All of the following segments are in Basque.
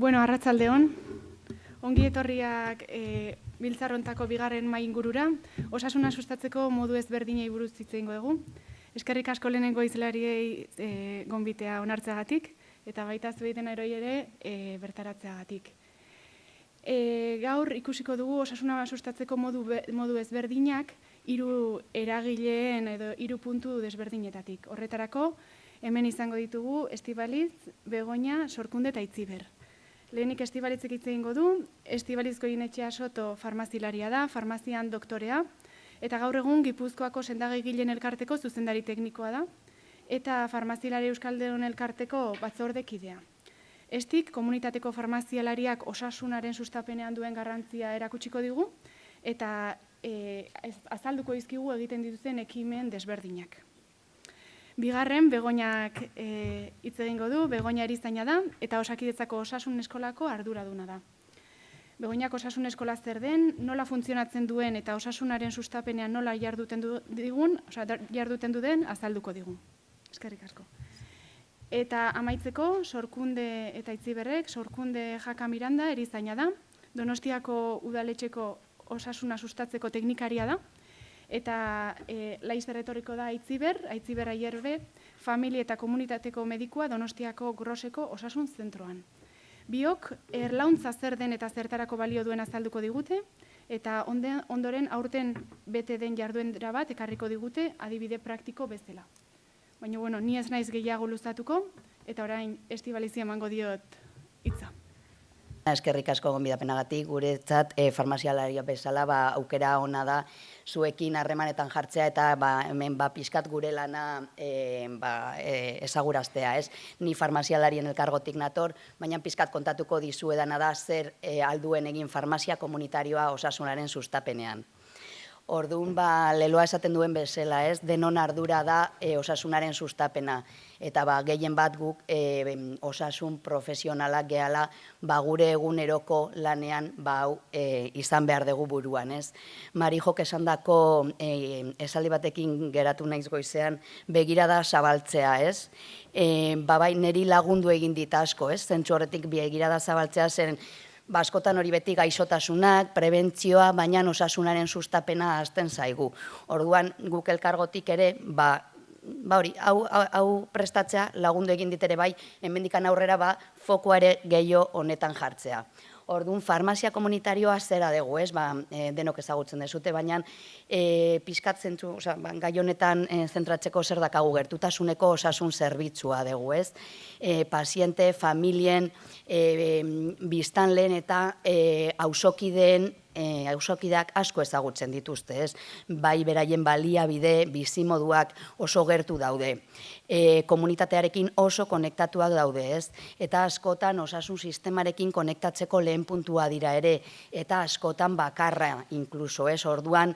Bueno, arratsaldeon. Ongi etorriak biltzarrontako bigarren mahai ingurura, osasuna sustatzeko modu ezberdinei buruz hitz egingo dugu. Eskerrik asko lehenengo hizlariei gonbitea onartzeagatik eta baita zueiten eroi ere bertaratzeagatik. Gaur ikusiko dugu osasuna sustatzeko modu ezberdinak hiru eragileen edo hiru puntu desberdinetatik. Horretarako hemen izango ditugu Estibaliz, Begoña, Sorkunde eta Itziber. Lehenik Estibalitzek hitz egingo du. Estibaliz Goinetxea Soto farmazilaria da, farmazian doktorea, eta gaur egun Gipuzkoako Sendagagileen elkarteko zuzendari teknikoa da, eta farmazilari Euskaldeon elkarteko batzordekidea. Estik, komunitateko farmazialariak osasunaren sustapenean duen garrantzia erakutsiko digu, eta azalduko dizkigu egiten dituzten ekimen desberdinak. Bigarren, Begoñak hitz egingo du. Begoña erizaina da eta Osakidetzako osasun eskolako arduraduna da. Begoñak osasun eskola zer den, nola funtzionatzen duen eta osasunaren sustapenean nola jarduten duen azalduko digu. Eskerrik asko. Eta amaitzeko, Sorkunde eta Itziberrek. Sorkunde Jaka Miranda erizaina da, Donostiako udaletxeko osasuna sustatzeko teknikaria da, eta laizter etorriko da Itziber Aierbe, familia eta komunitateko medikua Donostiako Groseko osasun zentroan. Biok erlauntza zer den eta zertarako balio duen azalduko digute, eta ondoren aurten bete den jarduera bat ekarriko digute adibide praktiko bezala. Baina, bueno, ni ez naiz gehiago luzatuko, eta orain Estibalizi emango diot hitza. Eskerrik asko gonbidapenagatik, guretzat farmazialaria bezala aukera ona da zuekin harremanetan jartzea eta hemen pixkat gure lana ezaguraztea. Ni farmazialarien elkargotik nator, baina pixkat kontatuko dizuedana da zer alduen egin farmazia komunitarioa osasunaren sustapenean. Orduan, leloa esaten duen bezala, denon ardura da osasunaren sustapena. Eta gehien bat guk osasun profesionalak gehala gure eguneroko lanean izan behar dugu buruan. Marijok esandako esaldi batekin geratu naiz goizean begirada zabaltzea. Bai niri lagundu egin dit asko, zentzu horretik begirada zabaltzea zen askotan hori beti gaixotasunak, prebentzioa, baina osasunaren sustapena hasten zaigu. Orduan guk elkargotik ere, hau prestatzea lagundu egin ditere bai, hemendikan aurrera fokoa ere gehiago honetan jartzea. Orduan, farmazia komunitarioa zera dugu, denok ezagutzen dezute, baina pixkat zentzu, gai honetan zentratzeko zer dakagu gertutasuneko osasun zerbitzua dugu, paziente, familien, biztanleen eta auzokideak asko ezagutzen dituzte, bai beraien baliabide, bizimoduak oso gertu daude. Komunitatearekin oso konektatuak daude, eta askotan osasun sistemarekin konektatzeko lehen puntua dira ere, eta askotan bakarra inkluso, orduan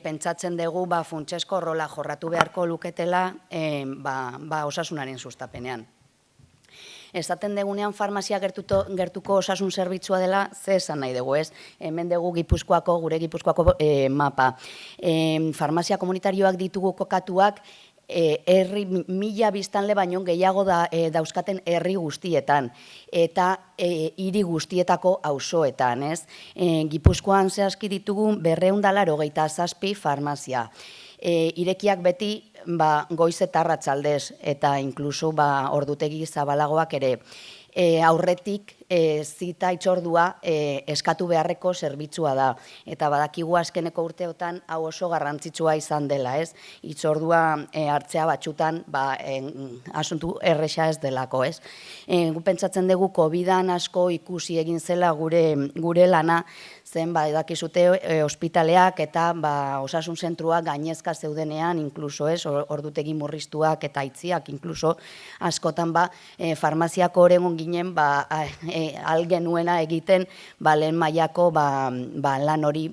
pentsatzen dugu funtsesko rola jorratu beharko luketela osasunaren sustapenean. Esaten degunean farmazia gertuko osasun zerbitzua dela, ze esan nahi dugu, hemen dugu gure Gipuzkoako mapa. Farmazia komunitarioak ditugu kokatuak, herri 1000 biztanle baino gehiago dauzkaten herri guztietan, eta hiri guztietako auzoetan. Gipuzkoan zehazki ditugu 287 farmazia. Irekiak beti goiz eta arratsaldez eta inkluso ordutegi zabalagoak ere. Aurretik zita hitzordua eskatu beharreko zerbitzua da. Eta badakigu azkeneko urteotan hau oso garrantzitsua izan dela. Hitzordua hartzea batxutan asuntu erresa ez delako. Gu pentsatzen dugu COVID-an asko ikusi egin zela gure lana, zen edakizute ospitaleak eta osasun zentruak gainezka zeudenean, inkluso ordutegi murriztuak eta aitziak, inkluso askotan farmaziako oregon ginen algenuena egiten lehen mailako lan hori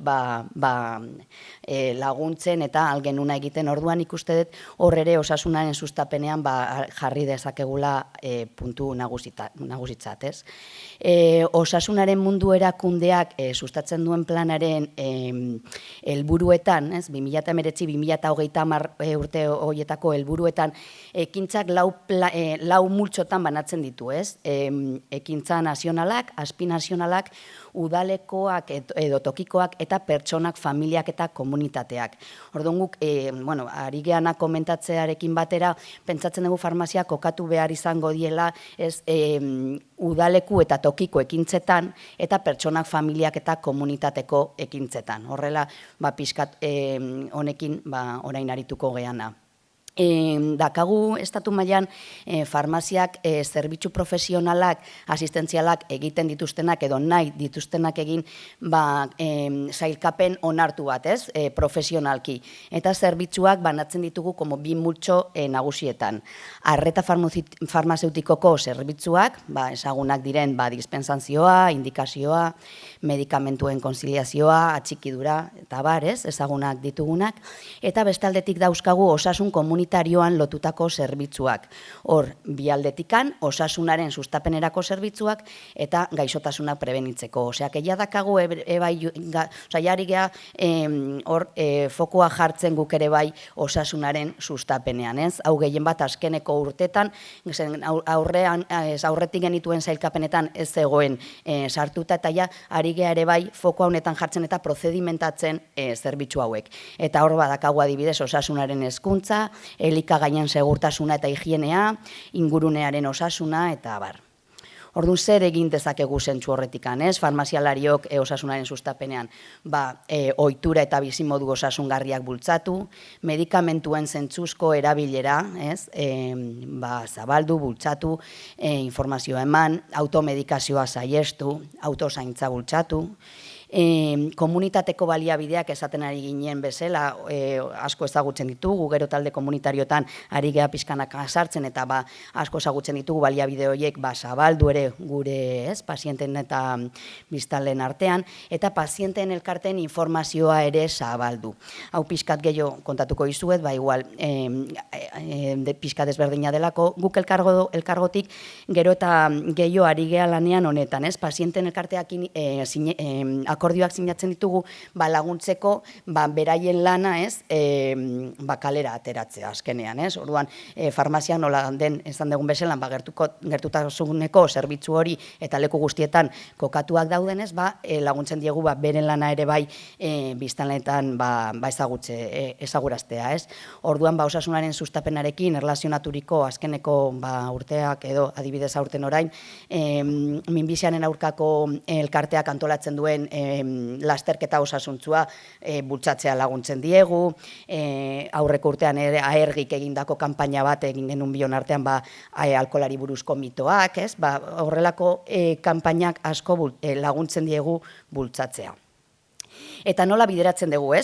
laguntzen eta algenuna egiten. Orduan ikuste dut hor ere osasunaren sustapenean jarri dezakegula puntu nagusitzat. Osasunaren mundu erakundeak sustatzen duen planaren helburuetan, 2019-2030 urte horietako helburuetan, ekintzak lau multzotan banatzen ditu. Ekintzan nazionalak, azpinazionalak, udalekoak edo tokikoak eta pertsonak, familiak eta komunitateak. Orduan guk, ari geana komentatzearekin batera, pentsatzen dugu farmazia kokatu behar izango diela udaleku eta tokiko ekintzetan eta pertsonak, familiak eta komunitateko ekintzetan. Horrela, pixkat honekin orain arituko geana. Dakagu estatu mailan farmaziak zerbitzu profesionalak, asistentzialak egiten dituztenak edo nahi dituztenak egin sailkapen onartu bat, profesionalki. Eta zerbitzuak banatzen ditugu como bi multzo nagusietan. Arreta farmazeutikoko zerbitzuak, ezagunak diren dispensazioa, indikazioa, medikamentuen konziliazioa, atxikidura, eta ezagunak ditugunak. Eta bestaldetik dauzkagu osasun komunitarioan lotutako zerbitzuak. Hor, bi aldetikan, osasunaren sustapenerako zerbitzuak eta gaixotasunak prebenitzeko. Oseak, egia dakagu, jari geha, hor, fokoa jartzen guk ere bai osasunaren sustapenean, ez? Hau gehien bat azkeneko urtetan, aurretik genituen zailkapenetan ez zegoen sartuta, eta ja, ari geha ere bai fokoa honetan jartzen eta prozedimentatzen zerbitzu hauek. Eta hor badakagu adibidez osasunaren hezkuntza, elikagaien segurtasuna eta higienea, ingurunearen osasuna, eta abar. Orduan, zer egin dezakegu zentzu horretikan, ez? Farmazialariok osasunaren sustapenean, ohitura eta bizimodu osasungarriak bultzatu, medikamentuen zentzuzko erabilera, ez? Zabaldu, bultzatu, informazioa eman, automedikazioa saihestu, autozaintza bultzatu, komunitateko baliabideak esaten ari ginen bezala, asko ezagutzen ditugu, gero talde komunitariotan ari geha pizkanak sartzen eta asko ezagutzen ditugu baliabide horiek zabaldu ere gure pazienten eta biztanleen artean, eta pazienteen elkarteen informazioa ere zabaldu. Hau pizkat gehiago kontatuko izuet, igual pizkat ezberdina delako, guk elkargotik gero eta gehiago ari geha lanean honetan, pazienten elkarteak akordioak sinatzen ditugu laguntzeko beraien lana kalera ateratzea azkenean. Orduan, farmazia nola den esan dugun bezala gertutasuneko zerbitzu hori eta leku guztietan kokatuak daudenez, laguntzen diegu beren lana ere bai biztanleetan ezaguraztea. Orduan, osasunaren sustapenarekin erlazionaturiko azkeneko urteak edo adibidez aurten orain, minbiziaren aurkako elkarteak antolatzen duen lasterketa osasuntzua bultzatzea laguntzen diegu, aurreko urtean aergik egindako kanpaina bat egin genuen bion artean alkolari buruzko mitoak, horrelako kanpainak asko laguntzen diegu bultzatzea. Eta nola bideratzen dugu,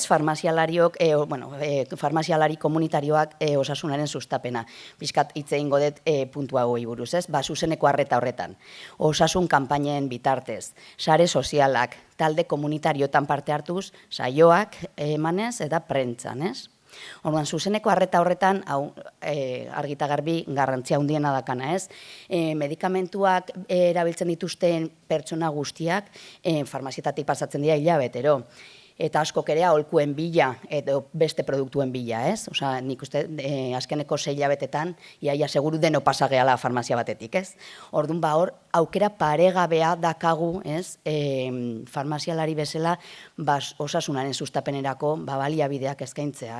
farmazialari komunitarioak osasunaren sustapena. Bizkat hitz egingo dut puntua hori buruz, zuzeneko arreta horretan. Osasun kanpainen bitartez, sare sozialak, talde komunitariotan parte hartuz, saioak emanez eta prentzan, Orduan, zuzeneko arreta horretan, argita garbi, garrantzia handiena dakana, medikamentuak erabiltzen dituzten pertsona guztiak, farmazietatik pasatzen dira hilabetero. Eta askok ere aholkuen bila edo beste produktuen bila, Osa, nik uste azkeneko 6 hilabetetan, iaia seguru deno pasageala farmazia batetik, Orduan, hor, aukera paregabea dakagu, farmazialari bezala, osasunaren sustapenerako baliabideak eskaintzea,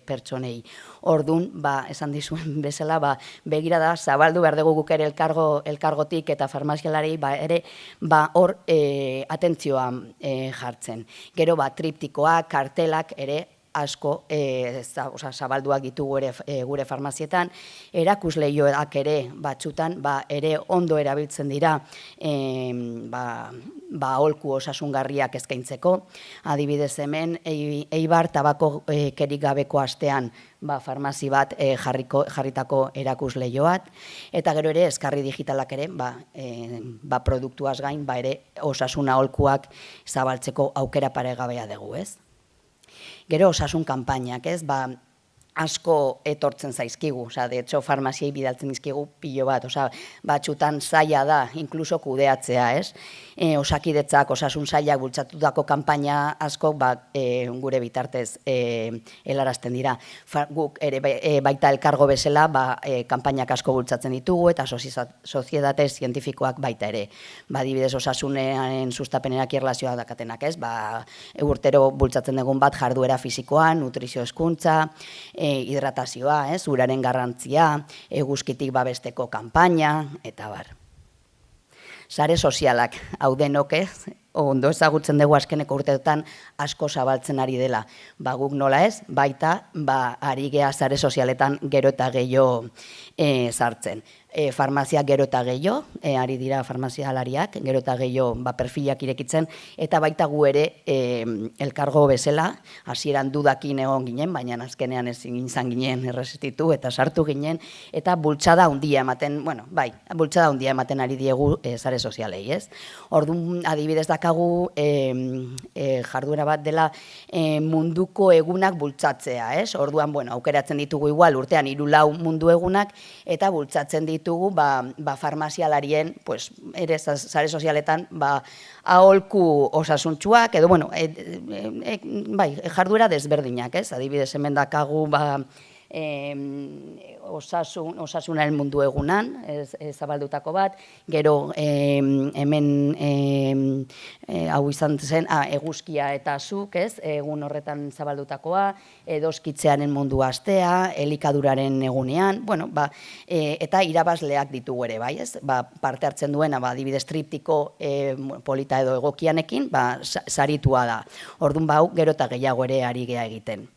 pertsonei. Orduan, esan dizuen bezala, begira da, zabaldu behar dugu guk ere elkargotik eta farmazialari ere, hor atentzioa jartzen. Gero, triptikoak, kartelak ere asko zabalduak ditugu gure farmazietan, erakusleioak ere batzutan ere ondo erabiltzen dira aholku osasungarriak eskaintzeko. Adibidez hemen, Eibar tabako kerik gabeko astean farmazi bat jarritako erakusleioat, eta gero ere eskarri digitalak ere produktuaz gain ere osasun aholkuak zabaltzeko aukera paregabea dugu, Gero osasun kanpainak, asko etortzen zaizkigu, de hecho, farmaziai bidaltzen dizkigu pilo bat, batxutan zaila da, inkluso kudeatzea, ez? Osakidetzak, osasun sailak bultzatutako kanpaina asko gure bitartez helarazten dira. Guk ere baita elkargo bezala, kanpainak asko bultzatzen ditugu, eta soziedade zientifikoak baita ere. Adibidez, osasunean sustapenerak erlazioa dakatenak, ez? Urtero bultzatzen dugun bat jarduera fisikoa, nutrizio hezkuntza, hidratazioa, uraren garrantzia, eguzkitik babesteko kanpaina, eta bar. Sare sozialak, hau denok, ondo ezagutzen dugu azkeneko urteetan asko zabaltzen ari dela. Guk nola ez, baita, ari gea sare sozialetan gero eta gehiago sartzen. Farmazia gero eta gehiago, ari dira farmazialariak, gero eta gehiago perfilak irekitzen, eta baita gu ere elkargo bezala, hasieran dudakin egon ginen, baina azkenean ezin izan ginen erresistitu eta sartu ginen, eta bultzada handia ematen, bultzada handia ematen ari diegu sare sozialei, ez? Orduan, adibidez dakagu jarduera bat dela munduko egunak bultzatzea, ez? Orduan, aukeratzen ditugu igual urtean 3-4 mundu egunak, eta bultzatzen ditugu farmazialarien, ere sare sozialetan, aholku osasuntxuak, edo, jarduera desberdinak, ez? Adibidez, hemen dakagu, osasunaren mundu egunan, zabaldutako bat, gero hemen hau izan zen, eguzkia eta zuk, egun horretan zabaldutakoa, edoskitzearen mundu astea, elikaduraren egunean, eta irabazleak ditugu ere, bai, ez? Parte hartzen duena, adibidez, triptiko polita edo egokianekin, saritua da. Orduan, gero eta gehiago ere ari gea egiten.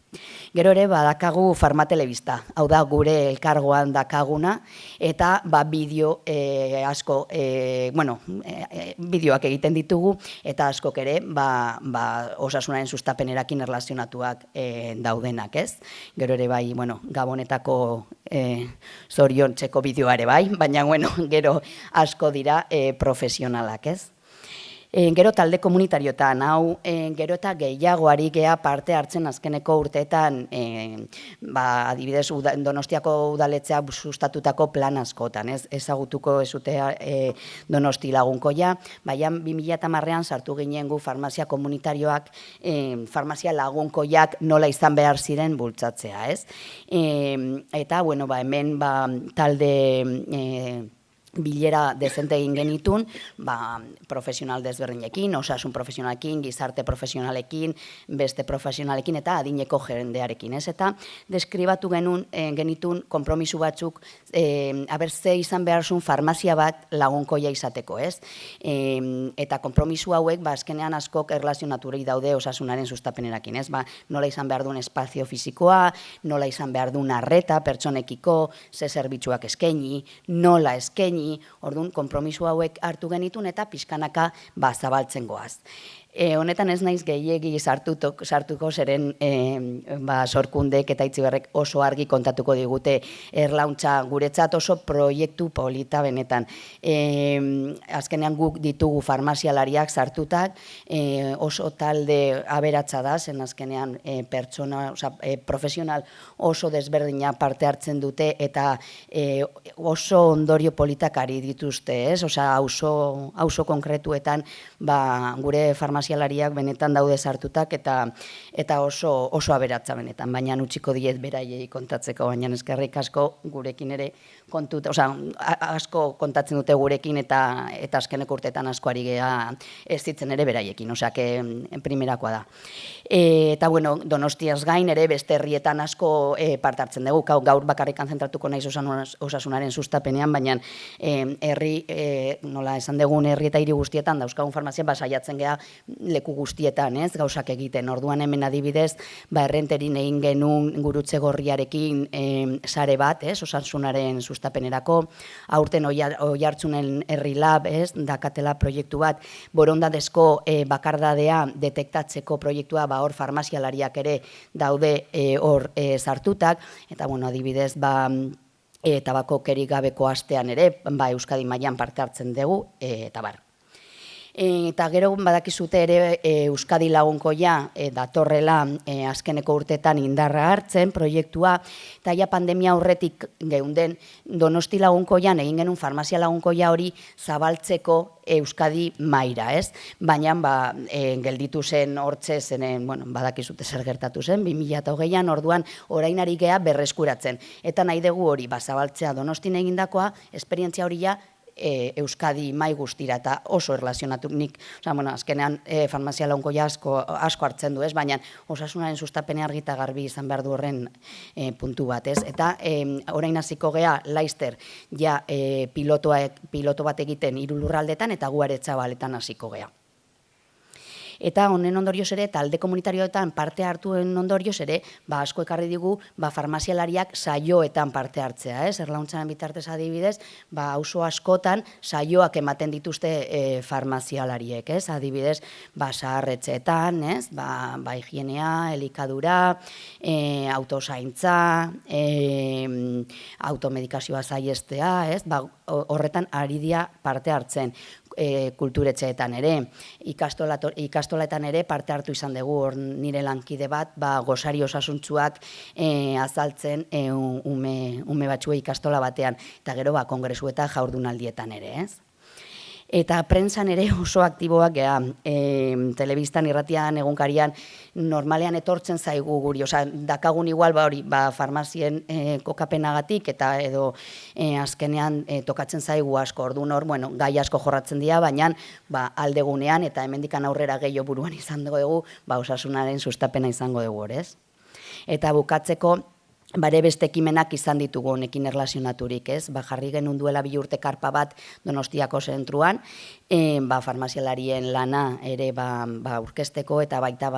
Gero ere badakagu farmatelebista, hau da gure elkargoan dakaguna, eta bideo asko, bideoak egiten ditugu, eta askok ere osasunaren sustapenerakin erlazionatuak daudenak, ez? Gero ere Gabonetako zoriontzeko bideoa ere bai, baina gero asko dira profesionalak, ez? Gero talde komunitariotan, hau gero eta gehiago ari gea parte hartzen azkeneko urteetan, adibidez Donostiako udaletxea sustatutako plan askotan, ezagutuko ezutea Donosti lagunkoia, baina 2010an sartu ginen gu farmazia komunitarioak, farmazia lagunkoiak nola izan behar ziren bultzatzea, ez? Eta, hemen talde bilera dezente egin genitun, profesional desberdinekin, osasun profesionalekin, gizarte profesionalekin, beste profesionalekin eta adineko jendearekin, ez? Eta deskribatu genitun konpromisu batzuk, ze izan behar zuen farmazia bat lagunkoia izateko, ez? Eta konpromisu hauek, azkenean askok erlazionaturei daude osasunaren sustapenerakin, ez? Nola izan behar duen espazio fisikoa, nola izan behar duen arreta pertsonekiko, ze zerbitzuak eskaini, nola eskaini, orduan, konpromisu hauek hartu genitun eta pixkanaka zabaltzen goaz. Honetan ez naiz gehiegi sartuko zeren sorkundek eta Itziberrek oso argi kontatuko digute erlauntza guretzat oso proiektu polita benetan. Azkenean guk ditugu farmazialariak sartutak, oso talde aberatsa da, zen azkenean pertsona, profesional oso desberdina parte hartzen dute eta oso ondorio politak ari dituzte, ez? Auzo konkretuetan gure farmazialariak benetan daude sartutak eta oso aberatsa benetan, baina utziko diet beraiei kontatzeko, baina eskerrik asko gurekin ere asko kontatzen dute gurekin eta azkeneko urteetan asko ari gea ez ditzen ere beraiekin, primerakoa da. Eta, Donostiaz gain ere beste herrietan asko parte hartzen dugu, gaur bakarrikan zentratuko naiz osasunaren sustapenean, baina herri, nola esan dugun herri eta hiri guztietan dauzkagun farmazia saiatzen gea leku guztietan, ez, gauzak egiten. Orduan hemen adibidez, errenterin egin genuen gurutze gorriarekin sare bat, ez, osasunaren sustapenerako, aurten Oiartzunen herri lab, ez, dakatela proiektu bat, borondatezko bakardadea detektatzeko proiektua, hor farmazialariak ere daude hor sartutak, eta adibidez, tabako kerik gabeko astean ere, Euskadi mailan parte hartzen dugu, eta bar. Eta gero badakizute ere Euskadi Lagunkoia datorrela azkeneko urteetan indarra hartzen proiektua, eta ja pandemia aurretik geunden Donosti Lagunkoian egin genuen farmazia lagunkoia hori zabaltzeko Euskadi maira, ez? Baina gelditu zen hortze zen, badakizute zer gertatu zen, 2008an, orduan orain ari gea berreskuratzen. Eta nahi dugu hori, zabaltzea Donostin egindakoa, esperientzia hori ja Euskadi mai guztira eta oso erlazionatu nik, azkenean farmazia lagunkoia asko hartzen du, ez? Baina osasunaren sustapen argi eta garbi izan behar du horren puntu bat, ez? Eta orain hasiko gea Laster ja piloto bat egiten 3 lurraldetan eta gu Aretxabaletan hasiko gea. Eta honen ondorioz ere, talde komunitarioetan parte hartuen ondorioz ere, asko ekarri digu farmazialariak saioetan parte hartzea, ez? Erlauntzaren bitartez adibidez, auzo askotan saioak ematen dituzte farmazialariek, ez? Adibidez, zaharretxeetan, ez? Higienea, elikadura, autozaintza, automedikazioa saihestea, ez? Horretan ari dira parte hartzen. Kulturetxeetan ere, ikastoletan ere parte hartu izan dugu, nire lankide bat, gosari osasuntsuak azaltzen ume batzuei ikastola batean, eta gero kongresu eta jaurdunaldietan ere, ez? Eta prentsan ere oso aktiboak gea, telebistan, irratian, egunkarian, normalean etortzen zaigu guri, dakagun igual farmazien kokapenagatik eta edo azkenean tokatzen zaigu asko, orduan hor, gai asko jorratzen dira, baina aldegunean eta hemendikan aurrera gehiago buruan izango dugu, osasunaren sustapena izango dugu, ez? Eta bukatzeko, bare beste ekimenak izan ditugu honekin erlazionaturik, ez? Jarri genuen duela 2 urte karpa bat Donostiako zentruan, farmazialarien lana ere aurkezteko eta baita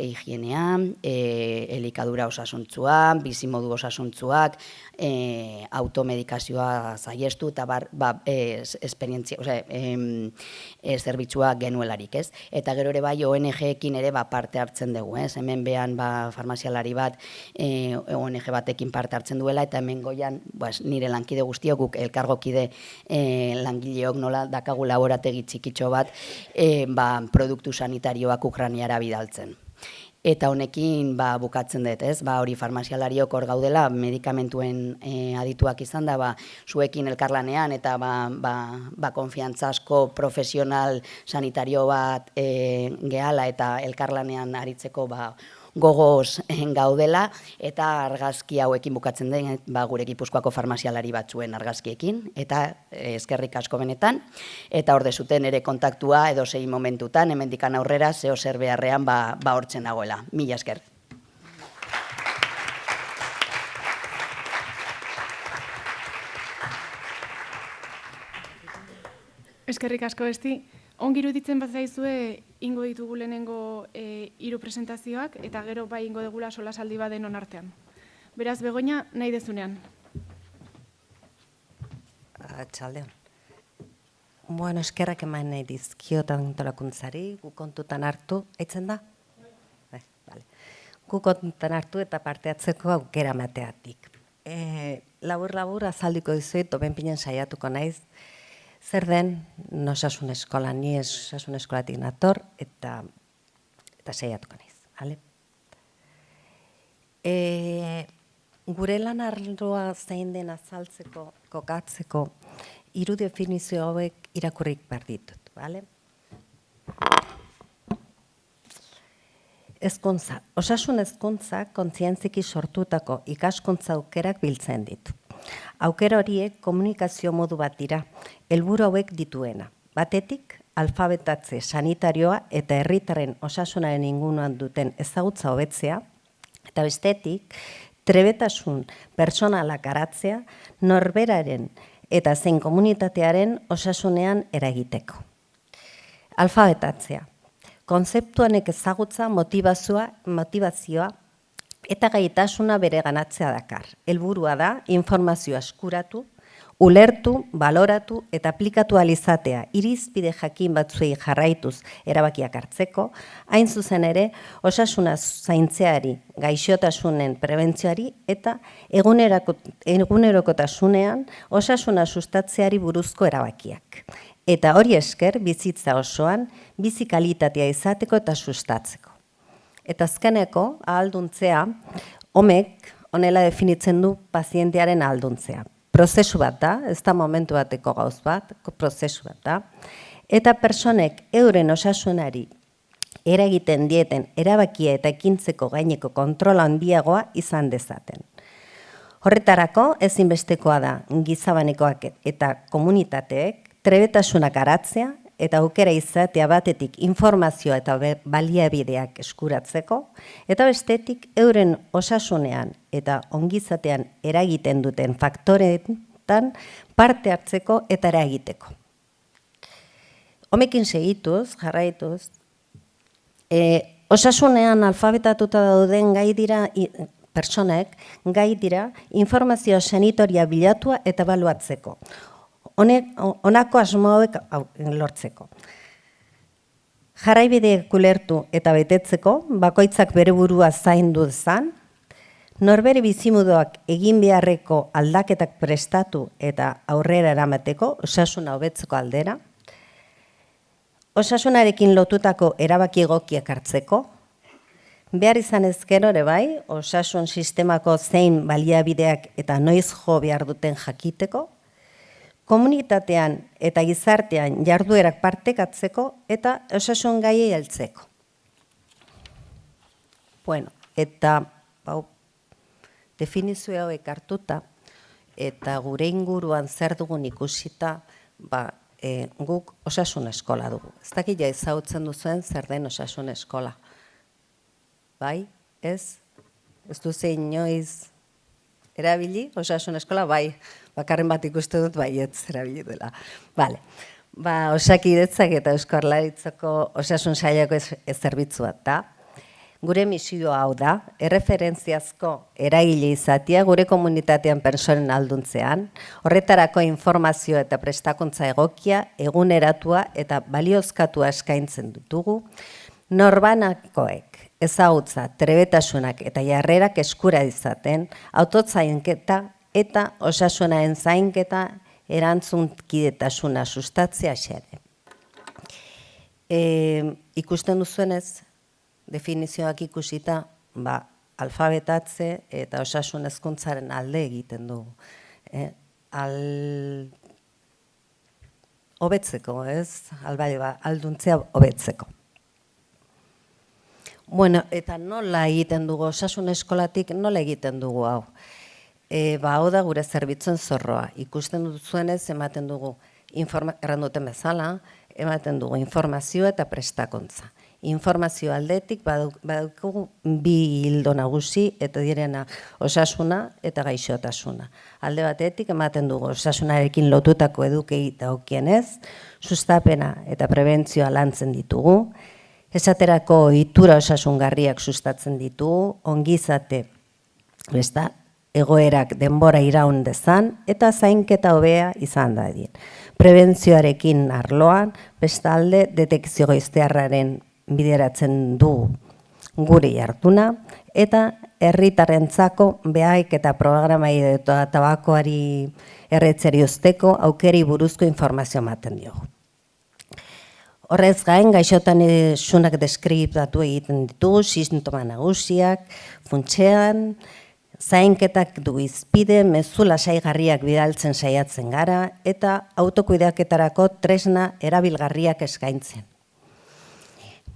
higienea, elikadura osasuntzua, bizimodu osasuntzuak, automedikazioa saiestu eta esperientzia, zerbitzua genuelarik, ez? Eta gero ere ONG-ekin ere parte hartzen dugu, ez? Hemen behan farmazialari bat ONG batekin parte hartzen duela, eta hemen goian nire lankide guztiok, guk elkargokide langileok nola dakagu laborategi txikitxo bat produktu sanitarioak Ukrainiara bidaltzen. Eta honekin bukatzen dut, ez? Hori farmazialariok hor gaudela, medikamentuen adituak izan da, zuekin elkarlanean eta konfiantzazko profesional sanitario bat gehala eta elkarlanean aritzeko gogoz gaudela, eta argazki hauekin bukatzen den gure Gipuzkoako farmazialari batzuen argazkiekin, eta eskerrik asko benetan, eta hor dezuten ere kontaktua edo zein momentutan, hemendikan aurrera, zeo zer beharrean hortzen dagoela. Mila esker. Eskerrik asko, Esti. Ongi iruditzen bat zaizue ingo ditugu lehenengo 3 presentazioak, eta gero ingo degula solasaldi bat denon artean. Beraz, Begoña, nahi dezunean. Atxaldeon. Eskerrak eman nahi dizkiotan antolakuntzari, gu kontutan hartu, eitzen da? Gu kontutan hartu eta parte hartzeko aukera mateatik. Labur azaldiko dizuet, obenpinen saiatuko naiz, zer den osasun eskola, ni osasun eskolatik nator, eta saiatuko naiz. Gure lan arloa zein den azaltzeko, kokatzeko, 3 definizio hauek irakurrik behar ditut. Hezkuntza. Osasun hezkuntza kontzientziki sortutako ikaskuntza aukerak biltzen ditu. Aukera horiek komunikazio modu bat dira, helburu hauek dituena. Batetik, alfabetatze sanitarioa eta herritarren osasunaren inguruan duten ezagutza hobetzea, eta bestetik, trebetasun pertsonalak garatzea, norberaren eta zein komunitatearen osasunean eragiteko. Alfabetatzea. Konzeptuanek ezagutza, motivazioa eta gaitasuna bere ganatzea dakar. Helburua da, informazioa eskuratu, ulertu, baloratu eta aplikatu alizatea, irizpide jakin batzuei jarraituz erabakiak hartzeko, hain zuzen ere, osasuna zaintzeari, gaixotasunen prebentzioari eta egunerokotasunean osasuna sustatzeari buruzko erabakiak. eta hori esker bizitza osoan bizi kalitatea izateko eta sustatzeko. Eta azkeneko ahalduntzea, homek honela definitzen du pazientearen ahalduntzea. Prozesu bat da, ez da momentu bateko gauz bat, prozesu bat da, eta personek euren osasunari eragiten dieten erabakia eta ekintzeko gaineko kontrola handiagoa izan dezaten. Horretarako ezinbestekoa da gizabanekoak eta komunitateek trebetasunak garatzea eta aukera izatea batetik informazioa eta baliabideak eskuratzeko, eta bestetik euren osasunean eta ongizatean eragiten duten faktoreetan parte hartzeko eta eragiteko. Homekin segituz, jarraituz, osasunean alfabetatuta dauden gai dira, personek gai dira informazio sanitoria bilatua eta ebaluatzeko. Honako asmo hauek lortzeko. Jarraibideak ulertu eta betetzeko, bakoitzak bere burua zaindu dezan, norbere bizimoduak egin beharreko aldaketak prestatu eta aurrera eramateko, osasuna hobetzeko aldera, osasunarekin lotutako erabaki egokiak hartzeko, behar izan ezkero ere bai, osasun sistemako zein baliabideak eta noiz jo behar duten jakiteko, komunitatean eta gizartean jarduerak partekatzeko eta osasun gaiei heltzeko. Bueno, eta definizio hauek hartuta eta gure inguruan zer dugun ikusita, guk osasun eskola dugu. Ez dakit ja ezagutzen duzuen zer den osasun eskola. Bai, ez? Ez duzu inoiz erabili osasun eskola? Bai, bakarren bat ikuste dut baietz erabili dela. Bale, Osakidetzak eta Eusko Jaurlaritzako osasun sailako zerbitzu bat da. Gure misioa hau da, erreferentziazko eragile izatea gure komunitatean pertsonen alduntzean, horretarako informazio eta prestakuntza egokia, eguneratua eta baliozkatua eskaintzen ditugu, norbanakoek ezagutza, trebetasunak eta jarrerak eskura izaten, autozainketa eta osasunaren zainketa erantzunkidetasuna sustatzea xede. Ikusten duzuenez, definizioak ikusita, alfabetatze eta osasun hezkuntzaren alde egiten dugu. Hobetzeko, ez? Alduntzea hobetzeko. Bueno, eta nola egiten dugu, osasun eskolatik nola egiten dugu hau? Hau da gure zerbitzuen zorroa. Ikusten duzuenez, ematen dugu, erranduten bezala, ematen dugu informazio eta prestakuntza. Informazio aldetik badugu bi hildo nagusi eta direna osasuna eta gaixotasuna. Alde batetik ematen dugu osasunarekin lotutako edukei dagokienez, sustapena eta prebentzioa lantzen ditugu, esaterako ohitura osasungarriak sustatzen ditugu, ongizate egoerak denbora iraun dezan eta zainketa hobea izan dadin. Prebentzioarekin arloan, bestalde detekzio goiztiarraren bideratzen du gure jarduna eta herritarrentzako behaik eta programai eta tabakoari erretzeri usteko aukeri buruzko informazio ematen diogu. Horrez gain, gaixotasunak deskribatu egiten ditugu, sintoma nagusiak, funtsean, zainketak du izpide, mezu lasaigarriak bidaltzen saiatzen gara eta autokudeaketarako tresna erabilgarriak eskaintzen.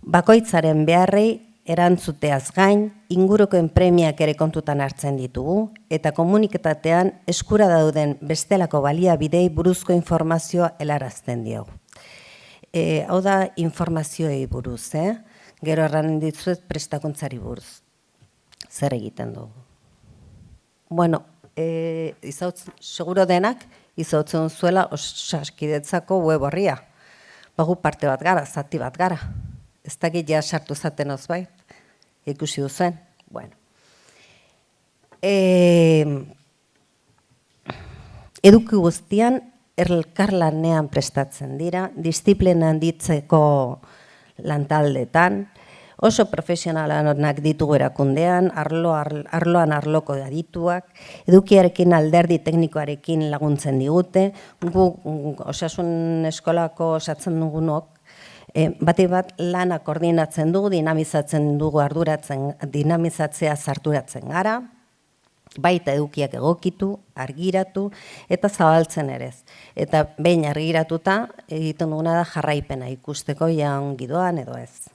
Bakoitzaren beharrei erantzuteaz gain, ingurukoen premiak ere kontutan hartzen ditugu eta komunitatean eskura dauden bestelako baliabidei buruzko informazioa helarazten diogu. Hau da informazioei buruz, gero erran ditzuet prestakuntzari buruz. Zer egiten dugu? Bueno, seguro denak izautzen zuela Osakidetzako web horria. Bagu parte bat gara, zati bat gara. Ez dakit ja sartu zaten ozbait, ikusi duzuen. Bueno. Eduki guztian elkarlanean prestatzen dira, disiplina handitzeko lantaldetan, Oso profesionalanak ditugu erakundean, arloan arloko adituak, edukiarekin alderdi teknikoarekin laguntzen digute, gu osasun eskolako osatzen dugunok, bati bat lana koordinatzen dugu, dinamizatzen dugu dinamizatzea sarturatzen gara, baita edukiak egokitu, argiratu eta zabaltzen ere ez. Eta behin argiratuta egiten duguna da jarraipena ikusteko ja ongi doan edo ez.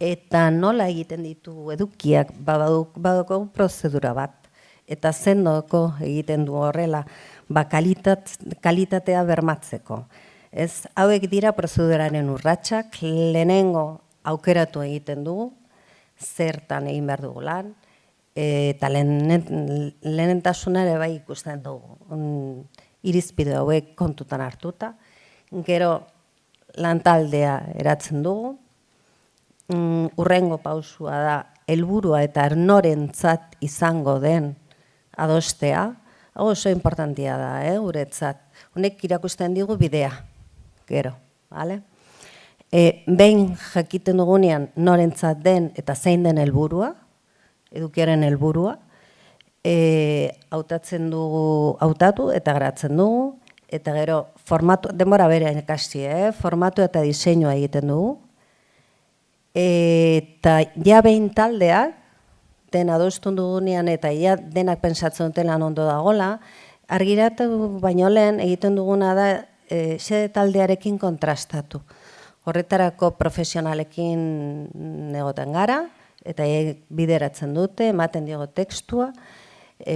Eta nola egiten ditugu edukiak badaukagu prozedura bat. Eta zendoko egiten du horrela kalitatea bermatzeko. Ez, hauek dira prozeduraren urratsak, lehenengo aukeratu egiten dugu, zertan egin behar dugu lan, eta lehenentasuna ere bai ikusten dugu. Irizpide hauek kontutan hartuta, gero lantaldea eratzen dugu, urrengo pausua da helburua eta norentzat izango den adostea, hau oso importantia da, guretzat. Honek irakusten digu bidea, gero, bale? Behin jakiten dugunean norentzat den eta zein den helburua, edukiaren helburua, hautatu eta garatzen dugu, eta gero denbora berean ikasi, formatu eta diseinua egiten dugu, eta ja behin taldeak, den adostun dugunean eta ja denak pentsatzen dutela ondo dagola, argiratu baino lehen egiten duguna da xede taldearekin kontrastatu. Horretarako profesionalekin egoten gara, eta bideratzen dute, ematen diogo tekstua,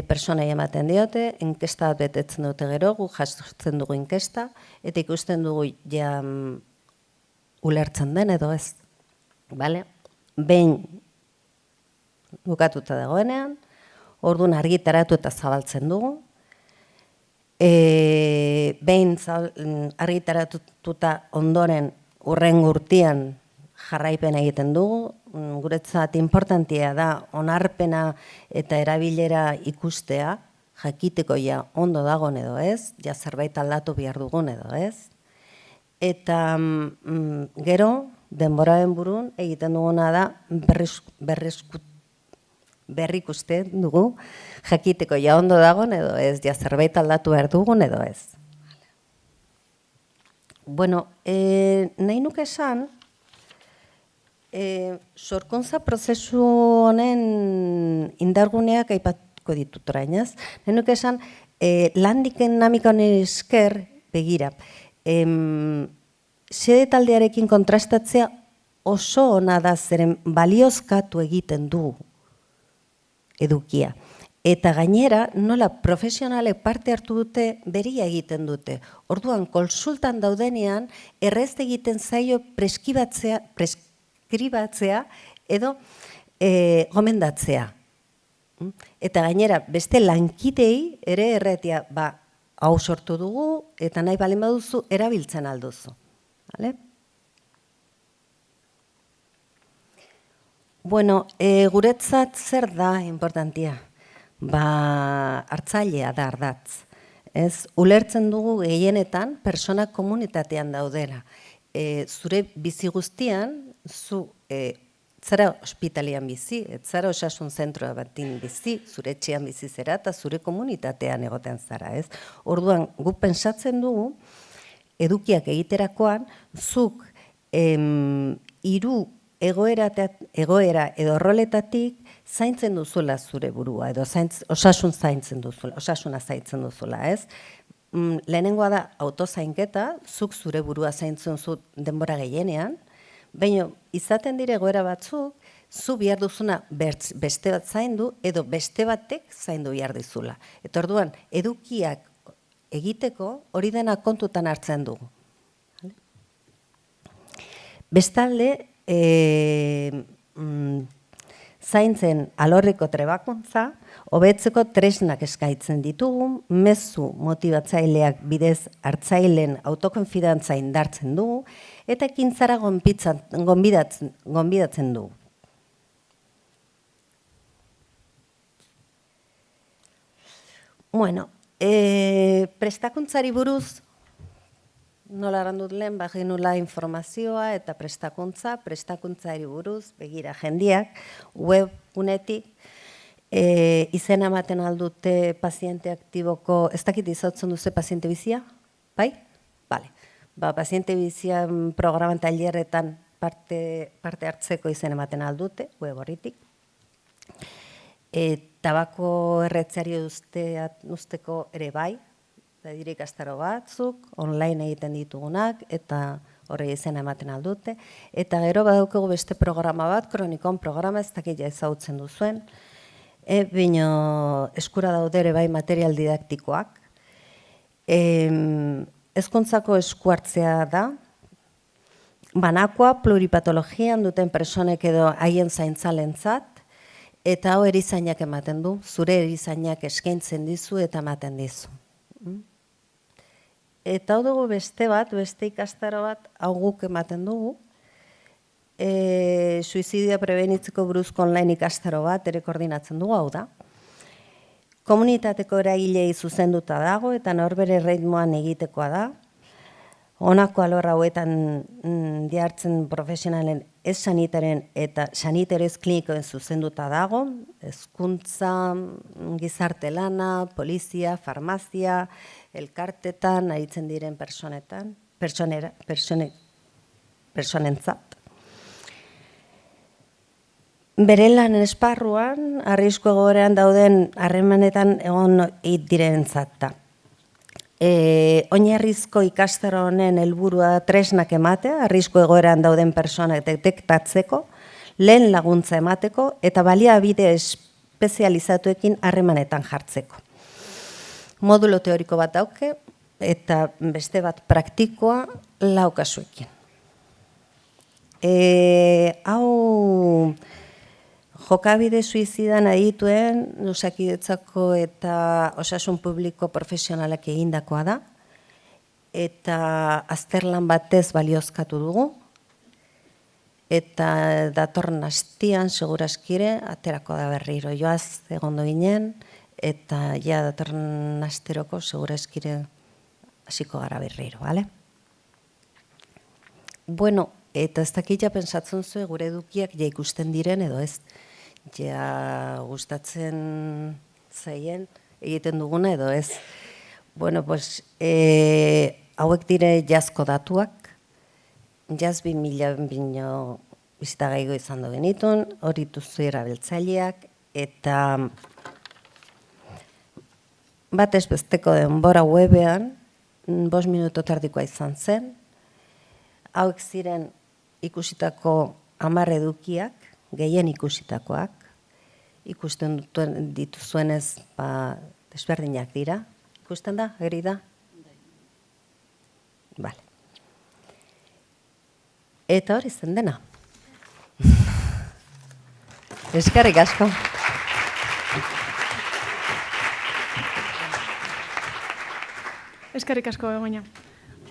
personai ematen diote, inkesta bat betetzen dute gero, gu jasotzen dugu inkesta, eta ikusten dugu ja ulertzen den edo ez. Behin bukatuta dagoenean, orduan argitaratu eta zabaltzen dugu. Behin argitaratuta ondoren urrengo urtean jarraipen egiten dugu. Guretzat importantia da onarpena eta erabilera ikustea, jakiteko ja ondo dagoen edo ez, ja zerbait aldatu behar dugun edo ez. Eta gero, denboraren burun egiten duguna da berrikusten dugu, jakiteko ja ondo dagoen edo ez, ja zerbait aldatu behar dugun edo ez. Bueno, nahi nuke esan, sorkuntza prozesu honen indarguneak aipatuko ditut orain, ez? Nahi nuke esan, lan dinamika honen esker, begira, xede taldearekin kontrastatzea oso ona da zeren baliozkatu egiten du edukia. Eta gainera, nola profesionalek parte hartu dute, beria egiten dute. Orduan, konsultan daudenean, errez egiten zaio preskribatzea edo gomendatzea. Eta gainera, beste lankidei ere erretia, hau sortu dugu, eta nahi balen baduzu, erabiltzen alduzu. Bueno, guretzat zer da importantia? Hartzailea da ardatz. Ulertzen dugu gehienetan persona komunitatean daudera. Zure bizi guztian, zu zara ospitalian bizi, zara osasun zentroa batin bizi, zure etxean bizi zera eta zure komunitatean egoten zara. Orduan, guk pentsatzen dugu, edukiak egiterakoan, zuk hiru egoera edo roletatik zaintzen duzula zure burua, edo osasuna zaintzen duzula, ez? Lehenengoa da autozainketa, zuk zure burua zaintzen zu denbora gehienean, baina izaten dire egoera batzuk, zu behar duzuna beste bat zaindu, edo beste batek zaindu behar dizula. Eta orduan, edukiak egiteko hori dena kontutan hartzen dugu. Bestalde, zaintzen alorreko trebakuntza, hobetzeko tresnak eskaintzen ditugu, mezu motibatzaileak bidez hartzaileen autokonfidantza indartzen dugu, eta ekintzara gonbidatzen dugu. Bueno, prestakuntzari buruz, nola errandut lehen, baginula informazioa eta prestakuntzari buruz, begira jendiak, webgunetik, izena ematen aldute paziente aktiboko, ez dakit izautzen duze paziente bizia? Bai? Bale. Paziente bizia programan tailerretan parte hartzeko izen ematen aldute, web horritik. Tabako erretzeari usteko ere bai, badire ikastaro batzuk, online egiten ditugunak, eta horre izena ematen aldute. Eta gero badaukagu beste programa bat, kronikon programa, ez dakit ezagutzen duzuen, bino eskura daude ere bai material didaktikoak. Hezkuntzako esku hartzea da, banakoa pluripatologian duten personek edo haien zaintzalentzat, eta hau erizainak ematen du, zure erizainak eskaintzen dizu eta ematen dizu. Eta hau dugu beste bat, beste ikastaro bat, hau guk ematen dugu, suizidioa prebenitzeko buruzko online ikastaro bat, ere koordinatzen dugu, hau da. Komunitateko eragilei zuzenduta dago, eta norbere ritmoan egitekoa da. Honako alor hauetan dihartzen profesionalen ez sanitaren eta sanitario klinikoen zuzenduta dago, hezkuntza, gizarte lana, polizia, farmazia, elkartetan, aritzen diren personentzat. Bere lan esparruan, arrisku egoeran dauden harremanetan egon direnentzat da. Oinarrizko ikastaro honen helburua tresnak ematea, arrisku egoeran dauden personak detektatzeko, lehen laguntza emateko eta baliabide espezializatuekin harremanetan jartzeko. Modulo teoriko bat dauke eta beste bat praktikoa 4 kasuekin. Hau jokabide suizidan adituen, Osakidetzako eta osasun publiko profesionalak egindakoa da, eta azterlan batez baliozkatu dugu, eta datorren astian, seguraskire, aterako da berriro. Joaz egondo ginen, eta ja datorren asteroko seguraskire hasiko gara berriro, bale? Bueno, eta ez dakit ja pentsatzen zuen gure edukiak ja ikusten diren edo ez. Ja gustatzen zaien egiten duguna edo ez. Bueno, pues, hauek dire jazko datuak, jaz 2000 bino bizitagaigo izan du genitun, hori duzu erabiltzaileak, eta batez besteko denbora webean, 5 minuto tardikoa izan zen, hauek ziren ikusitako 10 edukiak, gehien ikusitakoak, ikusten dituzuenez desberdinak dira. Ikusten da, geri da? Bale. Eta hori zen dena. Eskerrik asko. Eskerrik asko, Begoña.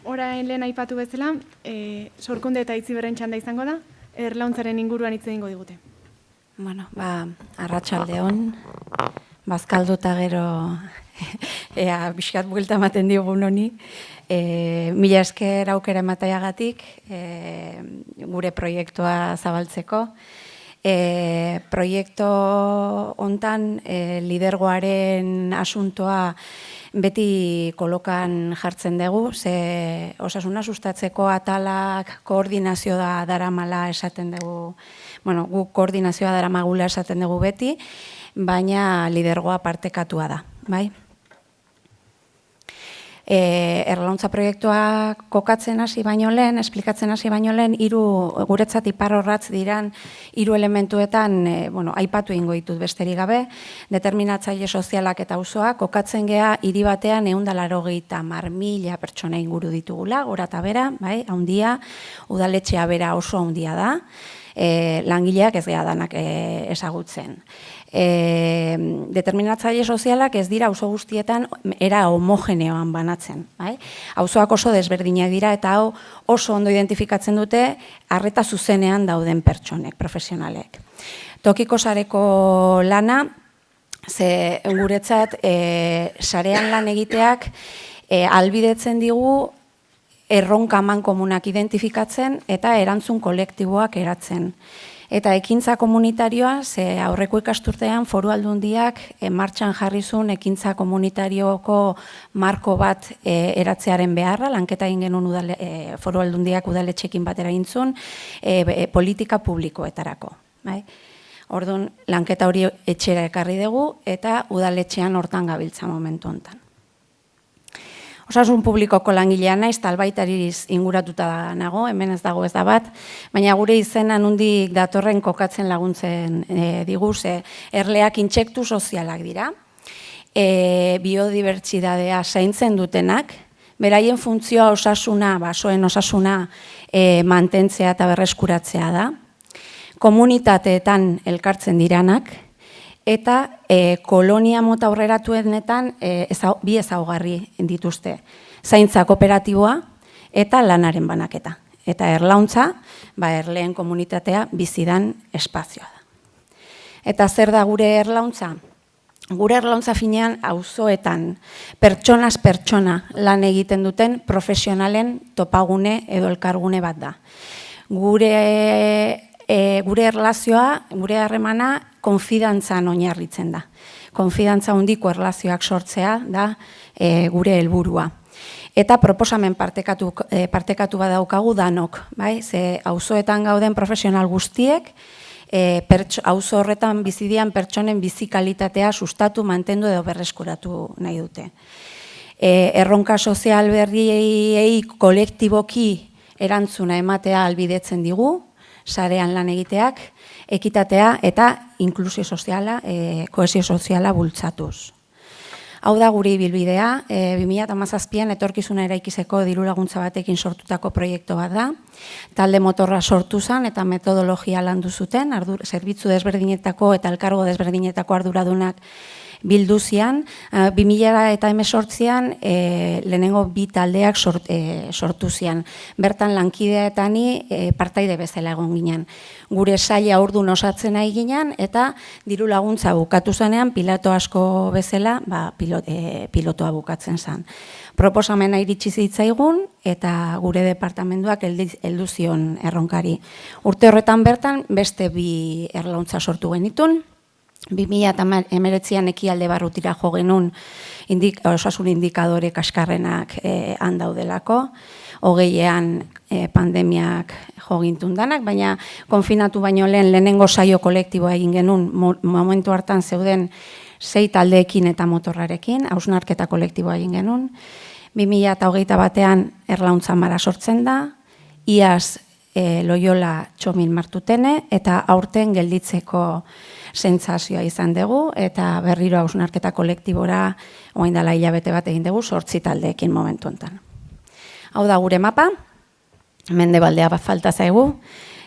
Orain lehen aipatu bezala, sorkunde eta itziberren txanda izango da, erlauntzaren inguruan hitz egingo digute. Bueno, arratsaldeon, bazkalduta gero ea bizkat buelta ematen diogun honi. Mila esker aukera emataiagatik gure proiektua zabaltzeko. Proiektu hontan lidergoaren asuntoa beti kolokan jartzen dugu, ze osasuna sustatzeko atalak koordinazio da daramala esaten dugu, bueno, guk koordinazioa daramagula esaten dugu beti, baina lidergoa partekatua da, bai? Erlauntza proiektua kokatzen hasi baino lehen, esplikatzen hasi baino lehen, guretzat iparrorratz diran 3 elementuetan, aipatu egingo ditut besterik gabe, determinatzaile sozialak eta auzoak, kokatzen gea hiri batean 180.000 pertsona inguru ditugula, gora eta bera, bai, haundia, udaletxea bera oso haundia da, langileak ez gea danak ezagutzen. Determinatzaile sozialak ez dira auzo guztietan era homogeneoan banatzen. Auzoak oso desberdinak dira eta hau oso ondo identifikatzen dute arreta zuzenean dauden pertsonek, profesionalek. Tokiko sareko lana, ze guretzat sarean lan egiteak ahalbidetzen digu erronka mankomunak identifikatzen eta erantzun kolektiboak eratzen. Eta ekintza komunitarioa, ze aurreko ikasturtean Foru Aldundiak martxan jarrizun ekintza komunitarioko marko bat eratzearen beharra, lanketa egin genuen Foru Aldundiak udaletxekin batera gintzun, politika publikoetarako. Orduan, lanketa hori etxera ekarri dugu eta udaletxean hortan gabiltza momentu honetan. Osasun publikoko langilea naiz, talbaitariz inguratuta nago, hemen ez dago ez da bat, baina gure izena nondik datorren kokatzen laguntzen digu, ze erleak intsektu sozialak dira, biodibertsitatea zaintzen dutenak, beraien funtzioa osasuna, basoen osasuna mantentzea eta berreskuratzea da, komunitateetan elkartzen diranak, eta kolonia mota aurreratuenetan bi ezaugarri dituzte. Zaintza kooperatiboa eta lanaren banaketa. Eta erlauntza, erleen komunitatea bizidan espazioa da. Eta zer da gure erlauntza? Gure erlauntza finean auzoetan pertsonaz pertsona lan egiten duten profesionalen topagune edo elkargune bat da. Gure erlazioa, gure harremana, konfidantzan oinarritzen da. Konfidantza handiko erlazioak sortzea da gure helburua. Eta proposamen partekatu badaukagu danok, ze auzoetan gauden profesional guztiek, auzo horretan bizidian pertsonen bizikalitatea sustatu, mantendu edo berreskuratu nahi dute. Erronka sozial berriei kolektiboki erantzuna ematea albidetzen digu, sarean lan egiteak, ekitatea eta inklusio soziala, kohesio soziala bultzatuz. Hau da gure ibilbidea, 2017an etorkizuna eraikizeko diru laguntza batekin sortutako proiektu bat da. Talde motorra sortu zen eta metodologia landu zuten, zerbitzu desberdinetako eta elkargo desberdinetako arduradunak bildu zian. 2018an lehenengo bi taldeak sortu zian. Bertan lankidea eta ni partaide bezala egon ginen. Gure saila ordun osatzen nahi ginen eta diru laguntza bukatu zenean piloto asko bezala pilotoa bukatzen zen. Proposamena iritsi zitzaigun eta gure departamentuak heldu zion erronkari. Urte horretan bertan beste bi erlauntza sortu genitun. 2019an ekialde barrutira jo genuen osasun indikadore kaskarrenak handaudelako, 20an pandemiak jo gintun danak, baina konfinatu baino lehenengo saio kolektiboa egin genuen, momentu hartan zeuden 6 taldeekin eta motorrarekin, hausnarketa kolektiboa egin genuen, 2021an erlauntza mara sortzen da, iaz Loyola Txomin Martutene eta aurten gelditzeko sentsazioa izan dugu eta berriro hausnarketa kolektibora orain dela hilabete bat egin dugu 8 taldeekin momentu honetan. Hau da gure mapa, mendebaldea bat falta zaigu,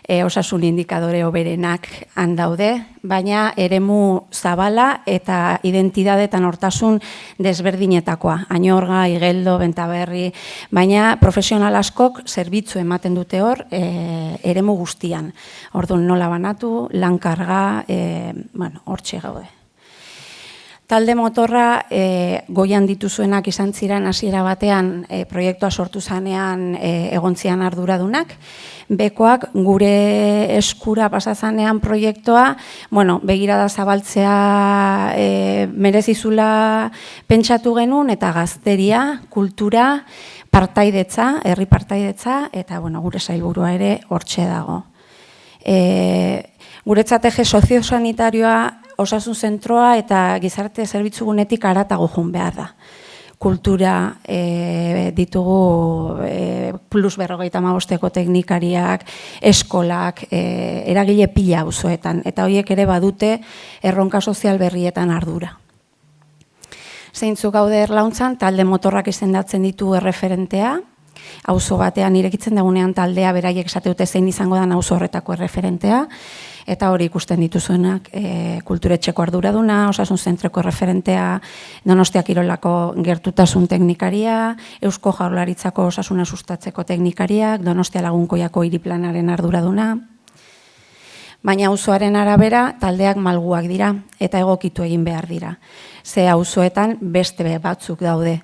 osasun indikadore hoberenak handaude, baina eremu zabala eta identitate eta nortasun desberdinetakoa. Añorga, Igeldo, Bentaberri, baina profesional askok zerbitzu ematen dute hor eremu guztian. Orduan nola banatu, lankarga, hortxe gaude. Talde motorra goian dituzuenak izan ziren hasiera batean proiektua sortu zanean egontzian arduradunak. Bekoak gure eskura pasazanean proiektua, begirada zabaltzea merezizula pentsatu genuen eta gazteria, kultura, partaidetza, herri partaidetza eta gure sailburua ere hortxe dago. Guretzat eje soziosanitarioa osasun zentroa eta gizarte zerbitzugunetik haratago joan behar da. Kultura ditugu plus 55 teknikariak, eskolak, eragile pila auzoetan, eta horiek ere badute erronka sozial berrietan ardura. Zeintzuk gaude erlauntzan, talde motorrak izendatzen ditu erreferentea, auzo batean irekitzen dagunean taldea beraiek esate dute zein izango da auzo horretako erreferentea, eta hori ikusten dituzuenak kulturetxeko arduraduna, osasun zentroko erreferentea, Donostia Kirolako gertutasun teknikaria, Eusko Jaurlaritzako osasuna sustatzeko teknikariak, Donostia Lagunkoiako hiriplanaren arduraduna. Baina auzoaren arabera taldeak malguak dira eta egokitu egin behar dira. Ze auzoetan beste batzuk daude.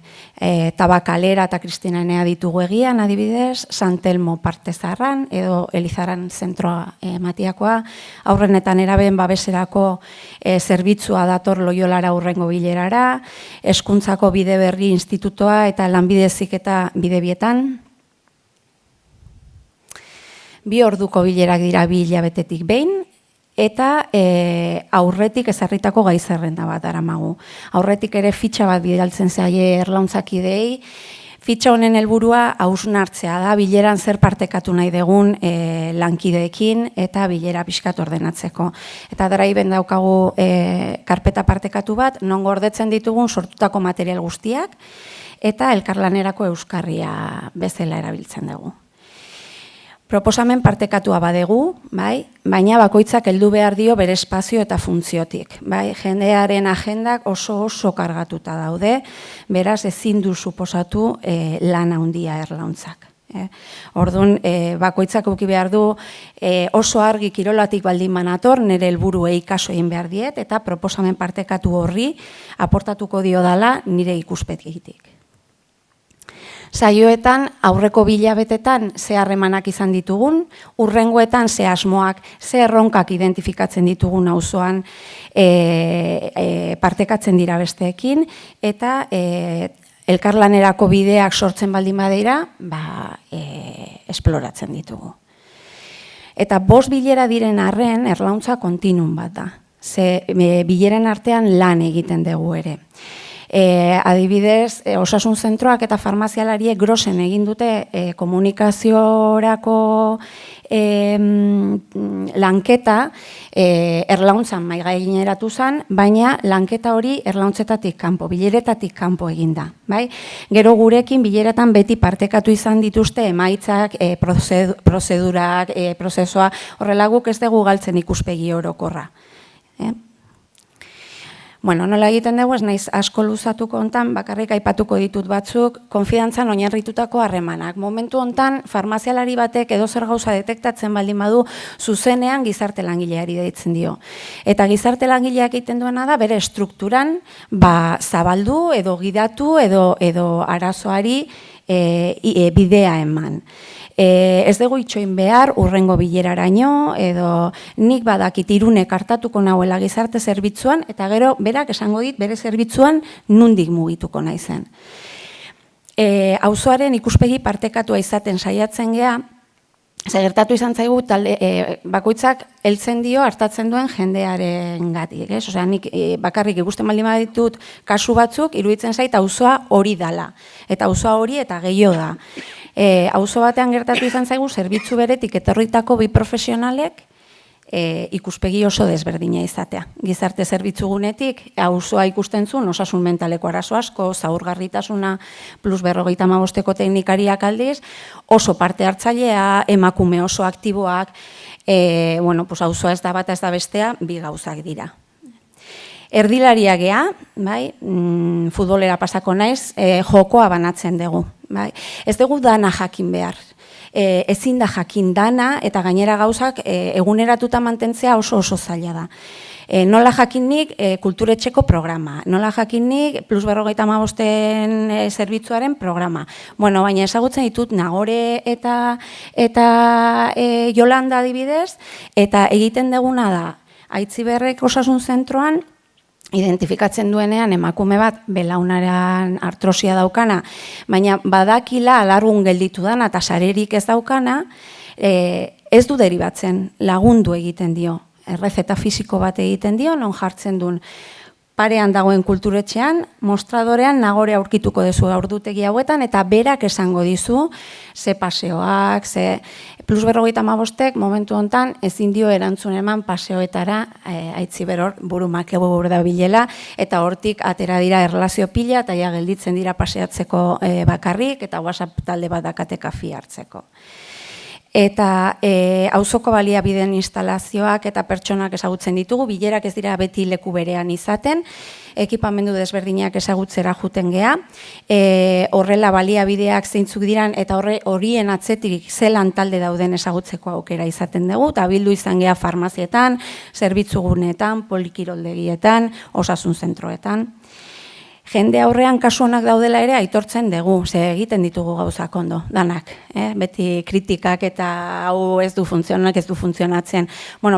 Tabakalera eta Kristinanea ditugu egian, adibidez, San Telmo parte zaharran edo Elizaran zentroa Matiakoa, haurren eta nerabeen babeserako zerbitzua dator Loiolara hurrengo bilerara, Hezkuntzako Bide Berri Institutoa eta Lanbide Heziketa Bidebietan. 2 orduko bilerak dira 2 hilabetetik behin, eta aurretik ezarritako gai zerrenda bat daramagu. Aurretik ere fitxa bat bidaltzen zaie erlauntzakidei. Fitxa honen helburua hausnartzea da, bileran zer partekatu nahi dugun lankideekin eta bilera pixkat ordenatzeko. Eta Driven daukagu karpeta partekatu bat, non gordetzen ditugun sortutako material guztiak, eta elkarlanerako euskarria bezala erabiltzen dugu. Proposamen partekatua badegu, bai, baina bakoitzak heldu behar dio bere espazio eta funtziotik. Bai, jendearen agendak oso kargatuta daude, beraz ezin du suposatu lan handia erlauntzak. Orduan, bakoitzak eduki behar du oso argi kirolatik baldin banator, nire helburuei kaso egin behar diet, eta proposamen partekatu horri aportatuko dio dala nire ikuspegitik. Saioetan aurreko 2 hilabetetan ze harremanak izan ditugun, hurrengoetan ze asmoak, ze erronkak identifikatzen ditugun auzoan partekatzen dira besteekin, eta elkarlanerako bideak sortzen baldin badira, esploratzen ditugu. Eta 5 bilera diren arren erlauntza kontinun bat da. Ze bileren artean lan egiten dugu ere. Adibidez, osasun zentroak eta farmazialariek grosen egin dute komunikaziorako lanketa erlauntzan maigaineratu zen, baina lanketa hori erlauntzeetatik kanpo, bileretatik kanpo eginda. Gero gurekin bileretan beti partekatu izan dituzte emaitzak, prozedurak, prozesua, horrela guk ez dugu galtzen ikuspegi orokorra. Bueno, nola egiten dugu, ez naiz asko luzatuko hontan, bakarrik aipatuko ditut batzuk, konfidantzan oinarritutako harremanak. Momentu hontan, farmazialari batek edo zer gauza detektatzen baldin badu, zuzenean gizarte langileari deitzen dio. Eta gizarte langileak egiten duena da, bere estrukturan, zabaldu edo gidatu edo arazoari bidea eman. Ez dugu itxoin behar hurrengo bileraraino, edo nik badakit Irunek hartatuko nahuela gizarte zerbitzuan, eta gero berak esango dit bere zerbitzuan nundik mugituko naizen. Auzoaren ikuspegi partekatua izaten saiatzen gea, gertatu izan zaigu bakoitzak heltzen dio hartatzen duen jendearen gatik. Osea, nik bakarrik ikusten baldin baditut kasu batzuk, iruditzen zait auzoa hori dala. Eta auzoa hori eta gehiago da. Auzo batean gertatu izan zaigu, zerbitzu beretik etorritako 2 profesionalek ikuspegi oso desberdina izatea. Gizarte zerbitzugunetik, auzoa ikusten zuen, osasun mentaleko arazo asko, zaurgarritasuna, plus 55 teknikariak aldiz, oso parte hartzailea, emakume oso aktiboak, auzoa ez da bata ez da bestea, 2 gauzak dira. Erdilaria gea, futbolera pasako naiz, jokoa banatzen dugu. Ez dugu dana jakin behar. Ezin da jakin dana eta gainera gauzak eguneratuta mantentzea oso zaila da. Nola jakinnik kulturetxeko programa, nola jakinnik plus 55 zerbitzuaren programa. Baina ezagutzen ditut Nagore eta Jolanda adibidez, eta egiten duguna da, Aitziberrek osasun zentroan, identifikatzen duenean emakume bat belaunaren artrosia daukana, baina badakila alargun gelditu dana eta sarerik ez daukana, ez du deribatzen, lagundu egiten dio. Errezeta fisiko bat egiten dio, non jartzen duen parean dagoen kulturetxean, mostradorean Nagore aurkituko dezu ordutegi hauetan, eta berak esango dizu, ze paseoak, ze plus 55ek momentu hontan ezin dio erantzun eman paseoetara Aitziber burumak egur da bilela, eta hortik atera dira erlazio pila, eta ja gelditzen dira paseatzeko bakarrik, eta WhatsApp talde bat dakate kafi hartzeko. eta auzoko baliabideen instalazioak eta pertsonak ezagutzen ditugu, bilerak ez dira beti leku berean izaten, ekipamendu desberdinak ezagutzera juten gea, horrela baliabideak zeintzuk diran eta horien atzetik zelan talde dauden ezagutzeko aukera izaten dugu, eta bildu izan gea farmazietan, zerbitzugunetan, polikiroldegitan, osasun zentroetan. Jende aurrean kasu honak daudela ere aitortzen dugu, ze egiten ditugu gauzak ondo, danak. Beti kritikak eta hau ez du funtzionatzen.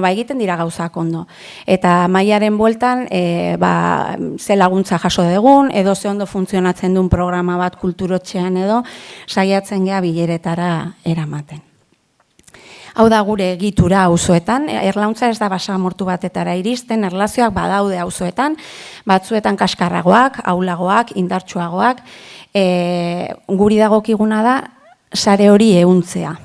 Egiten dira gauzak ondo. Eta mailaren bueltan, ze laguntza jaso dugun, edo ze ondo funtzionatzen duen programa bat kulturotxean edo, saiatzen gea bileretara eramaten. Hau da gure egitura auzoetan, erlauntza ez da basamortu batetara iristen, erlazioak badaude auzoetan, batzuetan kaskarragoak, aulagoak, indartsuagoak, guri dagokiguna da sare hori ehuntzea.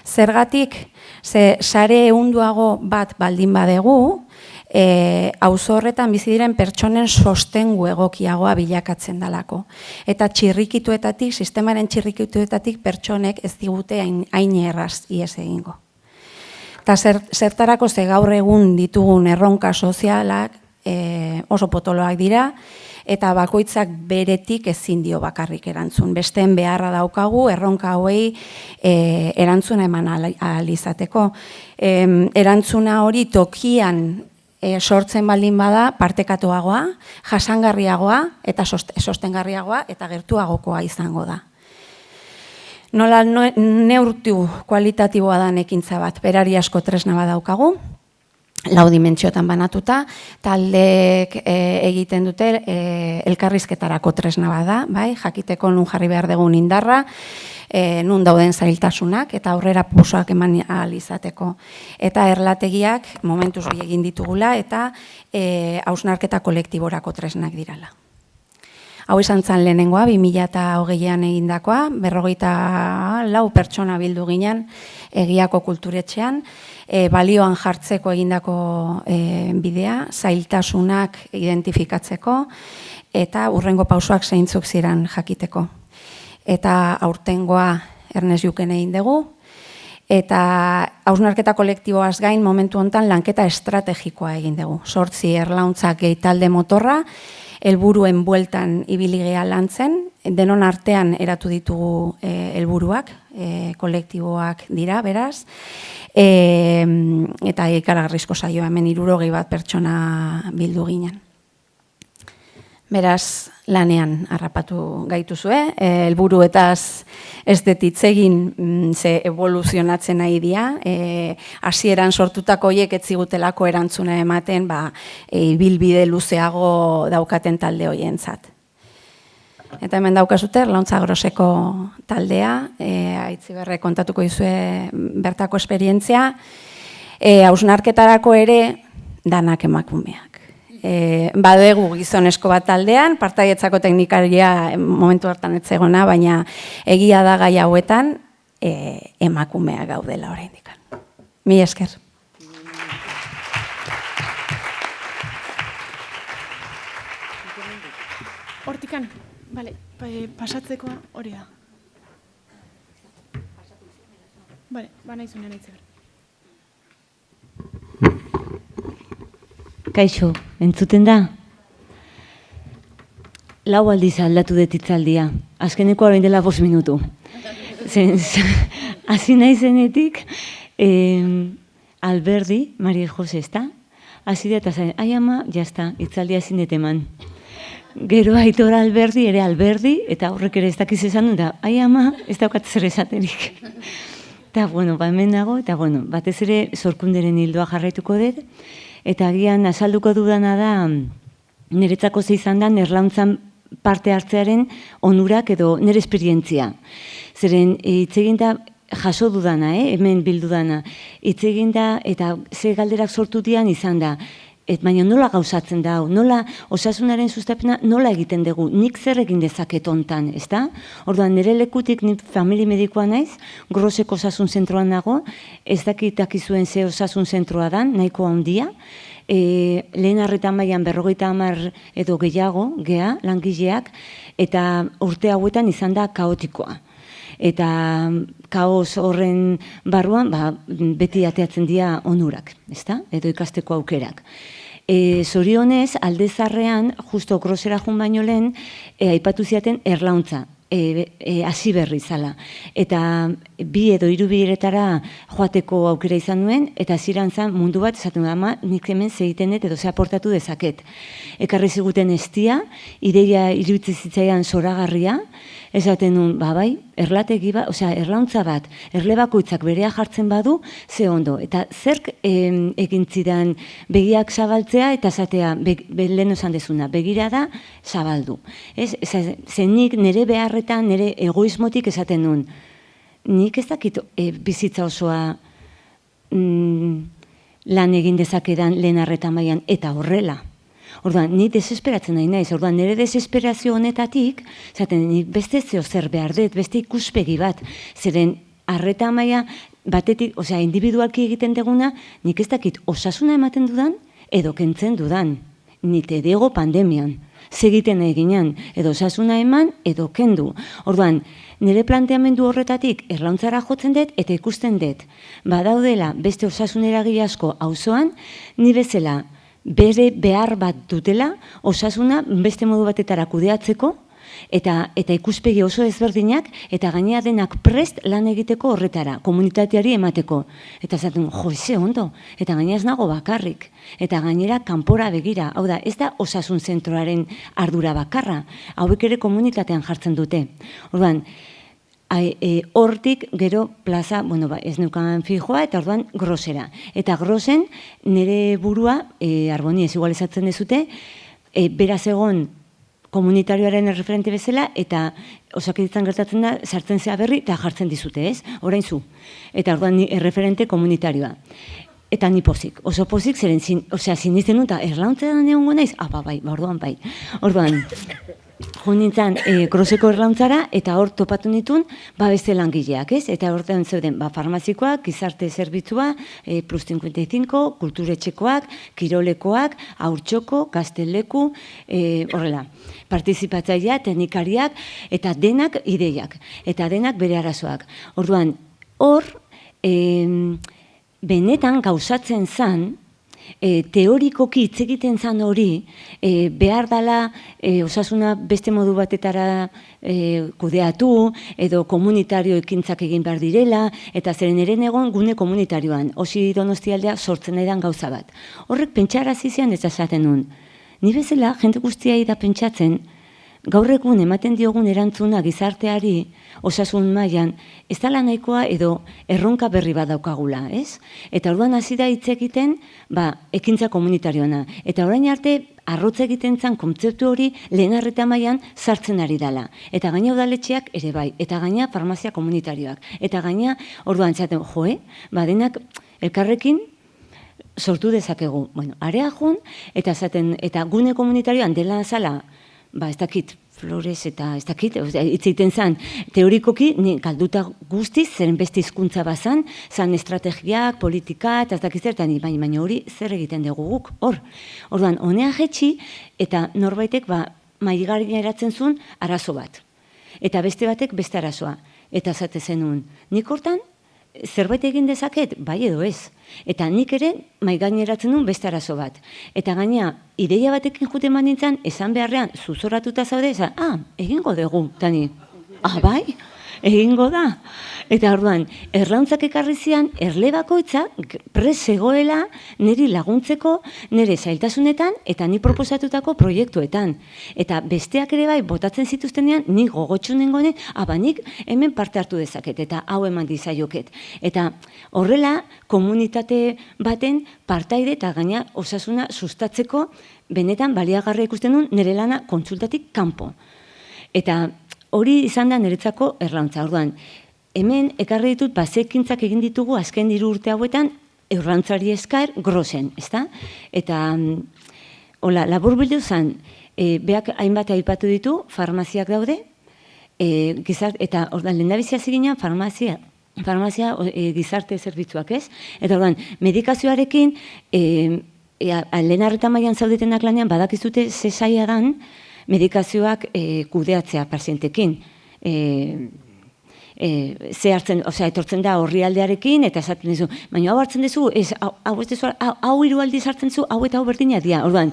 Zergatik, sare ehunduago bat baldin badegu, auzo horretan bizi diren pertsonen sostengu egokiagoa bilakatzen dalako. Eta txirrikituetatik, sistemaren txirrikituetatik pertsonek ez digute hain erraz ihes egingo. Eta zertarako ze gaur egun ditugun erronka sozialak oso potoloak dira, eta bakoitzak beretik ezin dio bakarrik erantzun. Besteen beharra daukagu, erronka hauei erantzuna eman ahal izateko. Erantzuna hori tokian sortzen baldin bada partekatuagoa, jasangarriagoa eta sostengarriagoa eta gertuagokoa izango da. Nola neurtu kualitatiboa da ekintza bat, berari asko tresna badaukagu, 4 dimentsiotan banatuta, taldeek egiten dute elkarrizketarako tresna bada, jakiteko nun jarri behar dugun indarra, nun dauden zailtasunak eta aurrera pausoak eman ahal izateko. Eta erlategiak momentuz egin ditugula eta hausnarketa kolektiborako tresnak dirala. Hau izan zen lehenengoa, 2020an egindakoa, 54 pertsona bildu ginen Egiako kulturetxean, balioan jartzeko egindako bidea, zailtasunak identifikatzeko eta hurrengo pausoak zeintzuk ziren jakiteko. Eta aurtengoa Ernest Juken egin dugu, eta hausnarketa kolektiboaz gain momentu honetan lanketa estrategikoa egin dugu. 8 erlauntzak gehi talde motorra, helburuen bueltan ibili gea lantzen, denon artean eratu ditugu helburuak, kolektiboak dira, beraz, eta ikaragarrizko saioa hemen 61 pertsona bildu ginen. Beraz, lanean harrapatu gaituzue, helburuetaz ez dut hitz egin ze evoluzionatzen nahi dira, hasieran sortutako horiek ez zigutelako erantzuna ematen, ibilbide luzeago daukaten talde horientzat. Eta hemen daukazute, Erlauntza Groseko taldea, Aitziberre kontatuko dizue bertako esperientzia, hausnarketarako ere danak emakumeak. Badegu gizonezko bat taldean, partaidetzako teknikaria momentu hartan ez zegona, baina egia da gai hauetan emakumea gaudela oraindik. Mila esker. Hortikan, pasatzeko hori da. Banaizunean Aitziber. Kaixo, entzuten da? 4 aldiz aldatu dut hitzaldia. Azkeneko orain dela 5 minutu. Hasi naizenetik, Alberdi, Maria Jose, ezta? Hasi da eta zain, ai ama, jazta, hitzaldia ezin dut eman. Gero Aitor Alberdi, ere Alberdi, eta horrek ere ez dakiz esan dut, ai ama, ez daukat zer esaterik. Eta, hemen nago, eta, batez ere Sorkunderen hildoa jarraituko dut, eta agian azalduko dudana da, niretzako ze izan da, erlauntzan parte hartzearen onurak edo nire esperientzia. Zeren, hitz eginda jaso dudana, hemen bildu dana, hitz eginda eta ze galderak sortu dian izan da, baina nola gauzatzen da, nola osasunaren sustapena nola egiten dugu, nik zer egin dezaket hontan, ez da? Orduan, nire lekutik nik famili medikoa naiz, Groseko osasun zentroan nago, ez dakitakizuen ze osasun zentroa dan, nahiko handia, lehen arretan mailan 50 edo gehiago, langileak, eta urte hauetan izan da kaotikoa. Eta kaos horren barruan, beti ateatzen dira onurak, ezta? Edo ikasteko aukerak. Zorionez, alde zarrean, justo grosera jun baino lehen, aipatu ziaten erlauntza. Hasi berri zala. Eta 2 edo 3 bileretara joateko aukera izan nuen, eta hasieran zen mundu bat, esaten dut, ama, nik hemen zegitenet edo ze aportatu dezaket. Ekarri ziguten estia, ideia iruditzi zitzaidan zoragarria, esaten nuen, bai, erlategi bat, osea, erlauntza bat, erle bakoitzak berea jartzen badu, ze ondo. Eta zerk egin zidan begiak zabaltzea eta esatea, lehen esan dezuna, begira da zabaldu. Zenik nire beharretan, nire egoismotik esaten nuen, nik ez dakit bizitza osoa lan egin dezakedan lehen arreta mailan eta horrela. Orduan, ni desesperatzen nahi naiz, orduan, nire desesperazio honetatik, zaten, nik beste zeo zer behar dut, beste ikuspegi bat, zeren arreta maila batetik, osea, individualki egiten deguna, nik ez dakit osasuna ematen dudan, edo kentzen dudan, nite dego pandemian, segiten eginan, edo osasuna eman, edo kendu. Orduan, nire planteamendu horretatik erlauntzara jotzen dut, eta ikusten dut, badaudela beste osasunera asko auzoan, ni bezala, bere behar bat dutela, osasuna beste modu batetara kudeatzeko, eta ikuspegi oso ezberdinak, eta gainera denak prest lan egiteko horretara, komunitateari emateko. Eta zaten, ze ondo, eta gainera ez nago bakarrik, eta gainera kanpora begira, hau da, ez da osasun zentroaren ardura bakarra, hauek ere komunitatean jartzen dute. Orduan, hortik gero plaza, ez neukan fijoa, eta orduan grosera. Eta grosen nire burua, Arboni ez igualizatzen dezute, beraz egon komunitarioaren referente bezala, eta Osakidetzan gertatzen da, sartzen zea berri, eta jartzen dizute, ez? Orain zu. Eta orduan referente komunitarioa. Eta ni pozik, oso pozik, zeren, sinisten dut, erlauntzean egongo naiz? Bai, orduan bai. Orduan, joan nintzen groseko erlauntzara, eta hor topatu nituen, beste langileak, ez? Eta horretan zeuden, farmazikoak, gizarte zerbitzua, plus 55, kulturetxekoak, kirolekoak, haurtxoko, gazteleku, horrela, partizipatzailea, teknikariak, eta denak ideiak, eta denak bere arazoak. Orduan, hor, benetan gauzatzen zan, teorikoki hitz egiten zan hori, behar dela osasuna beste modu batetara kudeatu, edo komunitario ekintzak egin behar direla, eta zeren eren egon gune komunitarioan, Osi Donostialdea sortzen edan gauza bat. Horrek pentsarazi zian ez esaten nun. Ni bezala, jende guztiai da pentsatzen, gaur egun ematen diogun erantzuna gizarteari, osasun mailan, ez dela nahikoa edo erronka berri bat daukagula, ez? Eta orduan hasi da hitz egiten, ekintza komunitarioana. Eta orain arte, arrotza egiten zan kontzeptu hori lehen arreta mailan sartzen ari dela. Eta gaina udaletxeak ere bai, eta gaina farmazia komunitarioak. Eta gaina, orduan zaten, denak elkarrekin sortu dezakegu. Area jun, eta gune komunitarioan dela zala, ez dakit, Flores eta ez dakit, hitz egiten zan, teorikoki, galduta guztiz, zeren beste hizkuntza bazan, zan estrategiak, politika, eta ez dakit zertan, baina hori zer egiten dugu guk, hor. Orduan, honea jetxi, eta norbaitek maigarria eratzen zuen arazo bat. Eta beste batek beste arazoa. Eta zate zenun, nik hortan, zerbait egin dezaket, bai edo ez. Eta nik ere maigaineratzen duen beste arazo bat. Eta gaina, ideia batekin jute eman nintzen, esan beharrean, zuzoratuta zaude, egingo dugu, tani. Bai, egingo da. Eta orduan, erlauntzak ekarri zian, erle bakoitza, prest zegoela niri laguntzeko, nire zailtasunetan, eta ni proposatutako proiektuetan. Eta besteak ere bai, botatzen zituztenean, nik gogotxu nengoen, nik hemen parte hartu dezaket, eta hau eman dizaioket. Eta horrela, komunitate baten partaide eta gaina osasuna sustatzeko, benetan baliagarria ikusten duen nire lana kontsultatik kanpo. Eta hori izan da niretzako erlauntza. Orduan, hemen ekarri ditut bazekintzak egin ditugu azken 3 urte hauetan erlauntzari esker grosen, ezta? Eta labur bildu zen, beak hainbat aipatu ditu, farmaziak daude, eta lehendabizia ziginan farmazia gizarte zerbitzuak, ez? Eta orduan, medikazioarekin, lehen arreta mailan zaudetenak lanean, badakizute ze zaila dan medikazioak kudeatzea pazientekin. ze hartzen, etortzen da horrialdearekin, eta esaten dizu, baina hau hartzen dizu, hau ez dizu, hau 3 aldiz hartzen zu, hau eta hau berdina dira, orduan,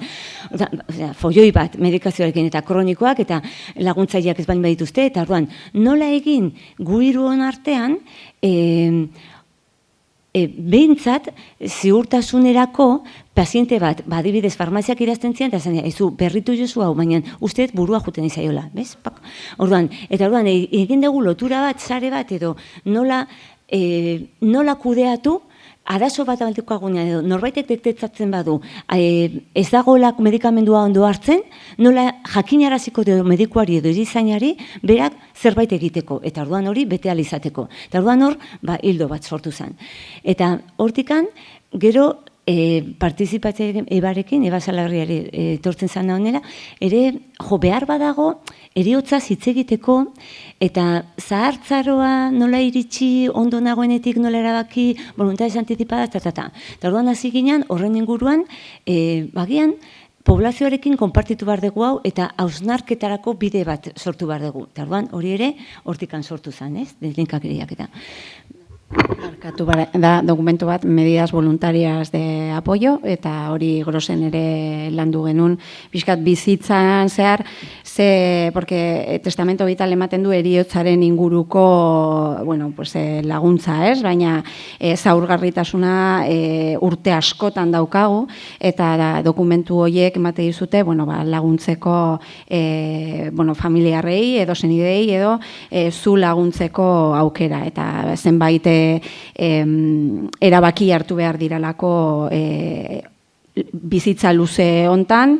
folloi bat medikazioarekin eta kronikoak, eta laguntzaileak ez bain badituzte, eta orduan, nola egin gu 3 artean, behintzat, ziurtasunerako paziente bat, adibidez, farmaziak idazten zian, eta zan, ezu, berritu jozu hau, baina uste burua juten izaiola, bez? Orduan, egin dugu lotura bat, sare bat, edo nola kudeatu, arazo bat abalteko agunean, edo norbaitek detektatzen badu, ez dagoela medikamendua ondo hartzen, nola jakinaraziko edo medikuari edo erizainari, berak zerbait egiteko, eta orduan hori bete alizateko. Eta orduan hor, hildo bat sortu zen. Eta hortikan, gero, partizipatze ebarekin, Eba Salaberriari etortzen zen da honela, ere, behar badago, heriotzaz hitz egiteko, eta zahartzaroa nola iritsi ondo nagoenetik nola erabaki, voluntades anticipadas, eta orduan hasi ginen, horren inguruan, bagian, poblazioarekin konpartitu behar dugu hau, eta hausnarketarako bide bat sortu behar dugu. Eta orduan hori ere, hortikan sortu zen, ez? Deslinkakeriak eta. Markatu da dokumentu bat, medidas voluntarias de apoyo, eta hori grosen ere landu genuen, pixkat bizitzan zehar, porque testamento vital ematen du heriotzaren inguruko laguntza, ez? Baina zaurgarritasuna urte askotan daukagu, eta dokumentu horiek emate dizute laguntzeko familiarrei edo senidei edo zu laguntzeko aukera, eta zenbait erabaki hartu behar diralako bizitza luze hontan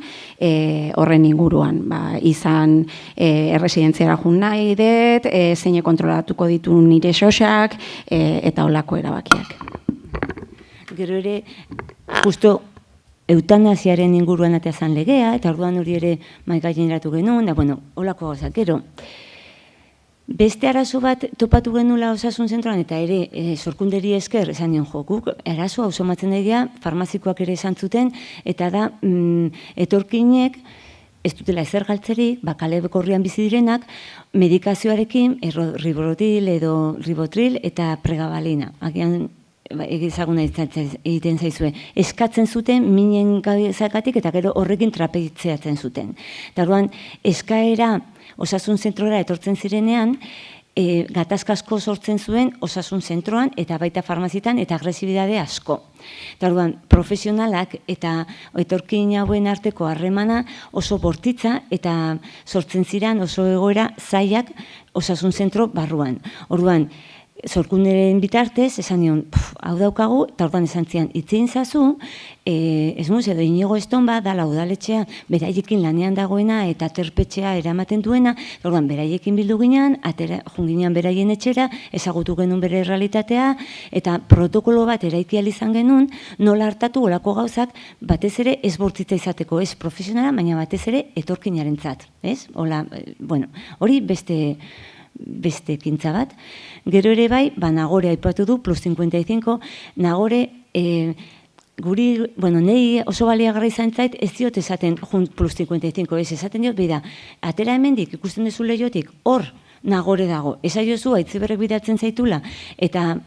horren inguruan. Izan erresidentziara jun nahi dut, zein kontrolatuko ditu nire xoxak, eta holako erabakiak. Gero ere, justo eutanasiaren inguruan atea zan legea, eta orduan hori ere maigaineratu genuen, da, holako gauzak, gero. Beste arazo bat topatu genula osasun zentroan, eta ere sorkunderi esker, esan nion guk arazoa osomatzen egia, farmazikoak ere esan zuten, eta da etorkinek, ez dutela ezer galtzerik, kale bekorrian bizi direnak, medikazioarekin, ribotril edo ribotril eta pregabalina. Agian egizaguna egiten zaizue. Eskatzen zuten minen gabezakatik eta gero horrekin trapetzeatzen zuten. Eta orduan, eskaera osasun zentrora etortzen zirenean, gatazka asko sortzen zuen osasun zentroan eta baita farmazitan eta agresibidade asko. Eta orduan, profesionalak eta etorkin hauen arteko harremana oso bortitza eta sortzen ziren oso egoera zailak osasun zentro barruan. Orduan, sorkunderen bitartez, esan nion, hau daukagu, eta orduan esan zian, itzein zazu, ez muz, edo Inigo Estonba, dala udaletxea, beraiekin lanean dagoena, eta terpetxea eramaten duena, orduan, beraiekin bildu ginean, junginean beraien etxera, ezagutu genuen bere realitatea, eta protokolo bat eraikial izan genuen, nola hartatu olako gauzak, batez ere ez bortzitza izateko, ez profesionala, baina batez ere etorkinaren zat, ez? Hori beste ekintza bat. Gero ere bai, Nagore aipatu du, plus 55, Nagore, guri, nahi oso baliagarra izan zait, ez diot esaten plus 55, ez esaten diot, bida, atera hemendik, ikusten duzu lehiotik, hor, Nagore dago, esan jozu, aitziberrek bidatzen zaitula, eta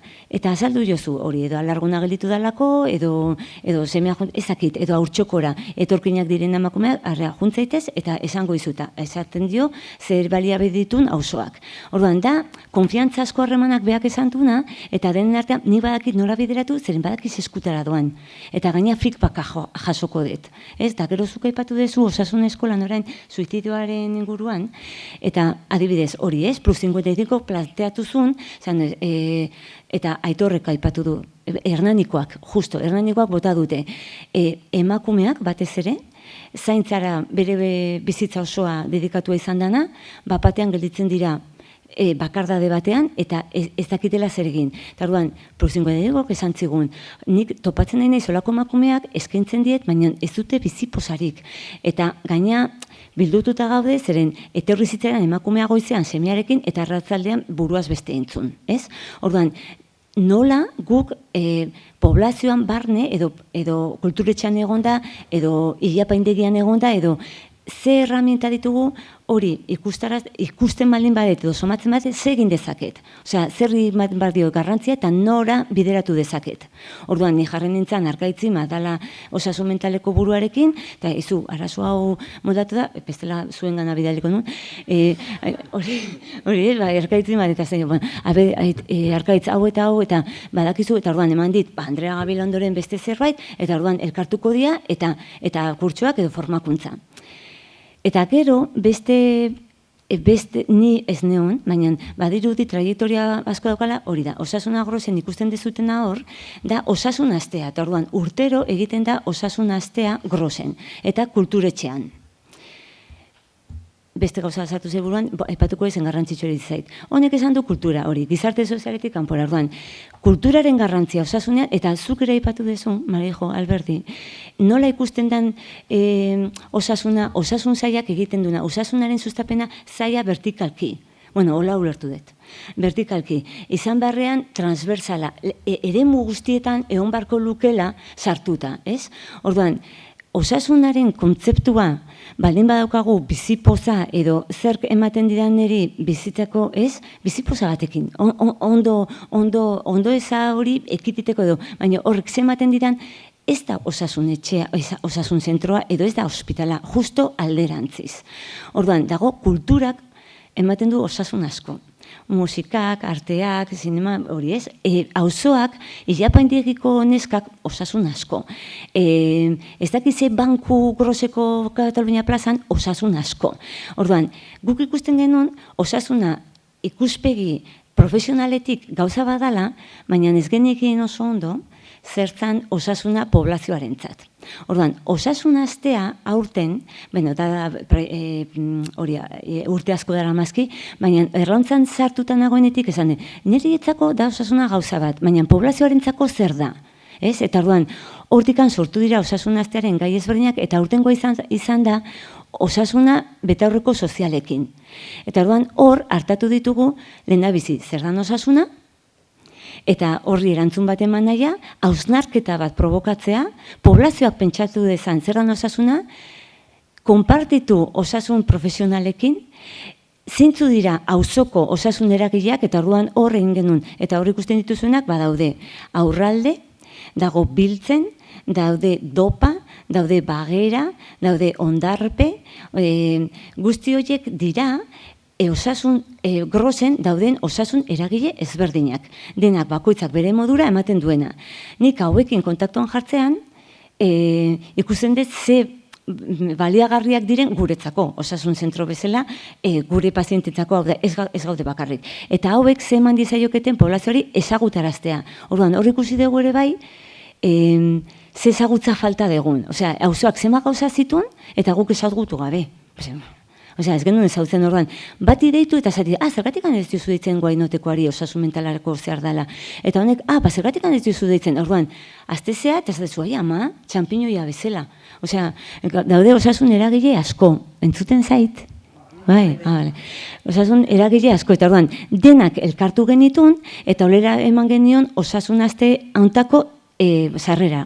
azaldu jozu hori, edo alarguna gelditu dalako, edo semea ezakit, edo aurtxokora, etorkinak diren emakumeak, juntzaitez, eta esango izuta, esaten dio, zer balia beditun auzoak. Orduan, da, konfiantza asko harremanak beak esan duna, eta denen artean, ni badakit nola bideratu, zeren badakiz eskutara doan, eta gaina feedbacka jasoko dut. Ez, da, gero zuk aipatu dezu, osasun eskolan orain, suizidioaren inguruan, eta adibidez, hori ez, plus 55 planteatu zuen, eta Aitorrek aipatu du, Hernanikoak, justo, Hernanikoak bota dute, emakumeak batez ere, zaintzara bere bizitza osoa dedikatua izan dana, batean gelditzen dira bakardade batean, eta ez dakitela zer egin. Eta orduan, plus 55 esan zigun, nik topatzen nahi solako emakumeak eskaintzen diet, baina ez dute biziposarik. Eta gaina, bildututa gaude, zeren etorri zitzeran emakumea goizean semearekin eta arratzaldean buruaz beste entzun, ez? Orduan, nola guk poblazioan barne, edo kulturetxean egonda, edo ilapaindegian egonda, edo ze herramienta ditugu hori ikusten baldin badet edo somatzen badet, zer egin dezaket. Osea, zer egin badio garrantzia eta nora bideratu dezaket. Orduan, ni jarren nintzen arkaitzi dala osasun mentaleko buruarekin, eta izu, arazo hau modatu da, bestela zuen gana bidaliko nun, hori, arkaitzi eta zen, arkaitz hau, eta badakizu, eta orduan eman dit, Andrea Gabilandoren beste zerbait, eta orduan elkartuko dira, eta kurtsoak edo formakuntza. Eta gero, ni ez neon, baina badirudi trajektoria asko daukala hori da. Osasun Agrosen ikusten dezutena hor, da osasun astea. Eta orduan, urtero egiten da osasun astea Grosen, eta kulturetxean. Beste gauza sartu zeburuan, aipatuko ezen garrantzitsu hori zait. Honek esan du kultura hori, gizarte sozialetik kanpora. Orduan, kulturaren garrantzia osasunean, eta zuk ere aipatu dezu, Marijo Alberdi, nola ikusten den osasun zaiak egiten duna, osasunaren sustapena zaia vertikalki. Bueno, hola ulertu dut. Vertikalki. Izan beharrean transversala, eremu guztietan egon barko lukela sartuta, ez? Orduan, osasunaren kontzeptua, baldin badaukagu bizipoza edo zerk ematen didaneri bizitzako, ez? Bizipoza batekin. Ondo eza hori ekititeko edo, baina horrek ematen didan, ez da osasun etxea, osasun zentroa edo ez da ospitala, justo alderantziz. Orduan, dago kulturak ematen du osasun asko. Musikak, arteak, zinema, hori ez, auzoak, ilapaindiegiko neskak osasun asko. Ez dakize banku groseko Katalunia plazan osasun asko. Orduan, guk ikusten genuen osasuna ikuspegi profesionaletik gauza badala, baina ez genekin oso ondo, zertzan osasuna poblazioarentzat. Orduan, osasun astea aurten, urte asko dara mazki, baina errauntzan sartutan nagoenetik esan, niri etzako da osasuna gauza bat, baina poblazioarentzako zer da. Eta orduan, hortikan sortu dira osasun astearen gai ezberdinak, eta aurtengo izan da osasuna betaurreko sozialekin. Eta orduan, hor hartatu ditugu, lehendabizi, zer dan osasuna, eta horri erantzun bat eman nahia, hausnarketa bat provokatzea, poblazioak pentsatu dezan zer dan osasuna, konpartitu osasun profesionalekin, zintzu dira auzoko osasun eragileak, eta orduan hor egin genuen, eta hor ikusten dituzuenak badaude aurralde, dago biltzen, daude dopa, daude bagera, daude ondarpe, guzti horiek dira, Grosen dauden osasun eragile ezberdinak. Denak bakoitzak bere modura ematen duena. Nik hauekin kontaktuan jartzean, ikusten dut ze baliagarriak diren guretzako, osasun zentro bezala, gure pazientetzako ez gaude bakarrik. Eta hauek ze eman dizaioketen poblazioari ezagutaraztea. Orduan, hor ikusi dugu ere bai, ze ezagutza falta degun. Osea, auzoak zema gauza zituen, eta guk ezagutu gabe. Osea, ez genuen ezautzen orduan, bat ideitu eta zati, zergatik ez dizu deitzen guainotekoari osasun mentalarako zehar dela. Eta honek, zergatik ez dizu deitzen, orduan, aztezea, eta zatezu, ama, txampiñoia bezala. Osea, daude osasun eragile asko, entzuten zait? Bai, osasun eragile asko, eta orduan, denak elkartu genitun, eta olera eman genion osasun aste hauntako sarrera,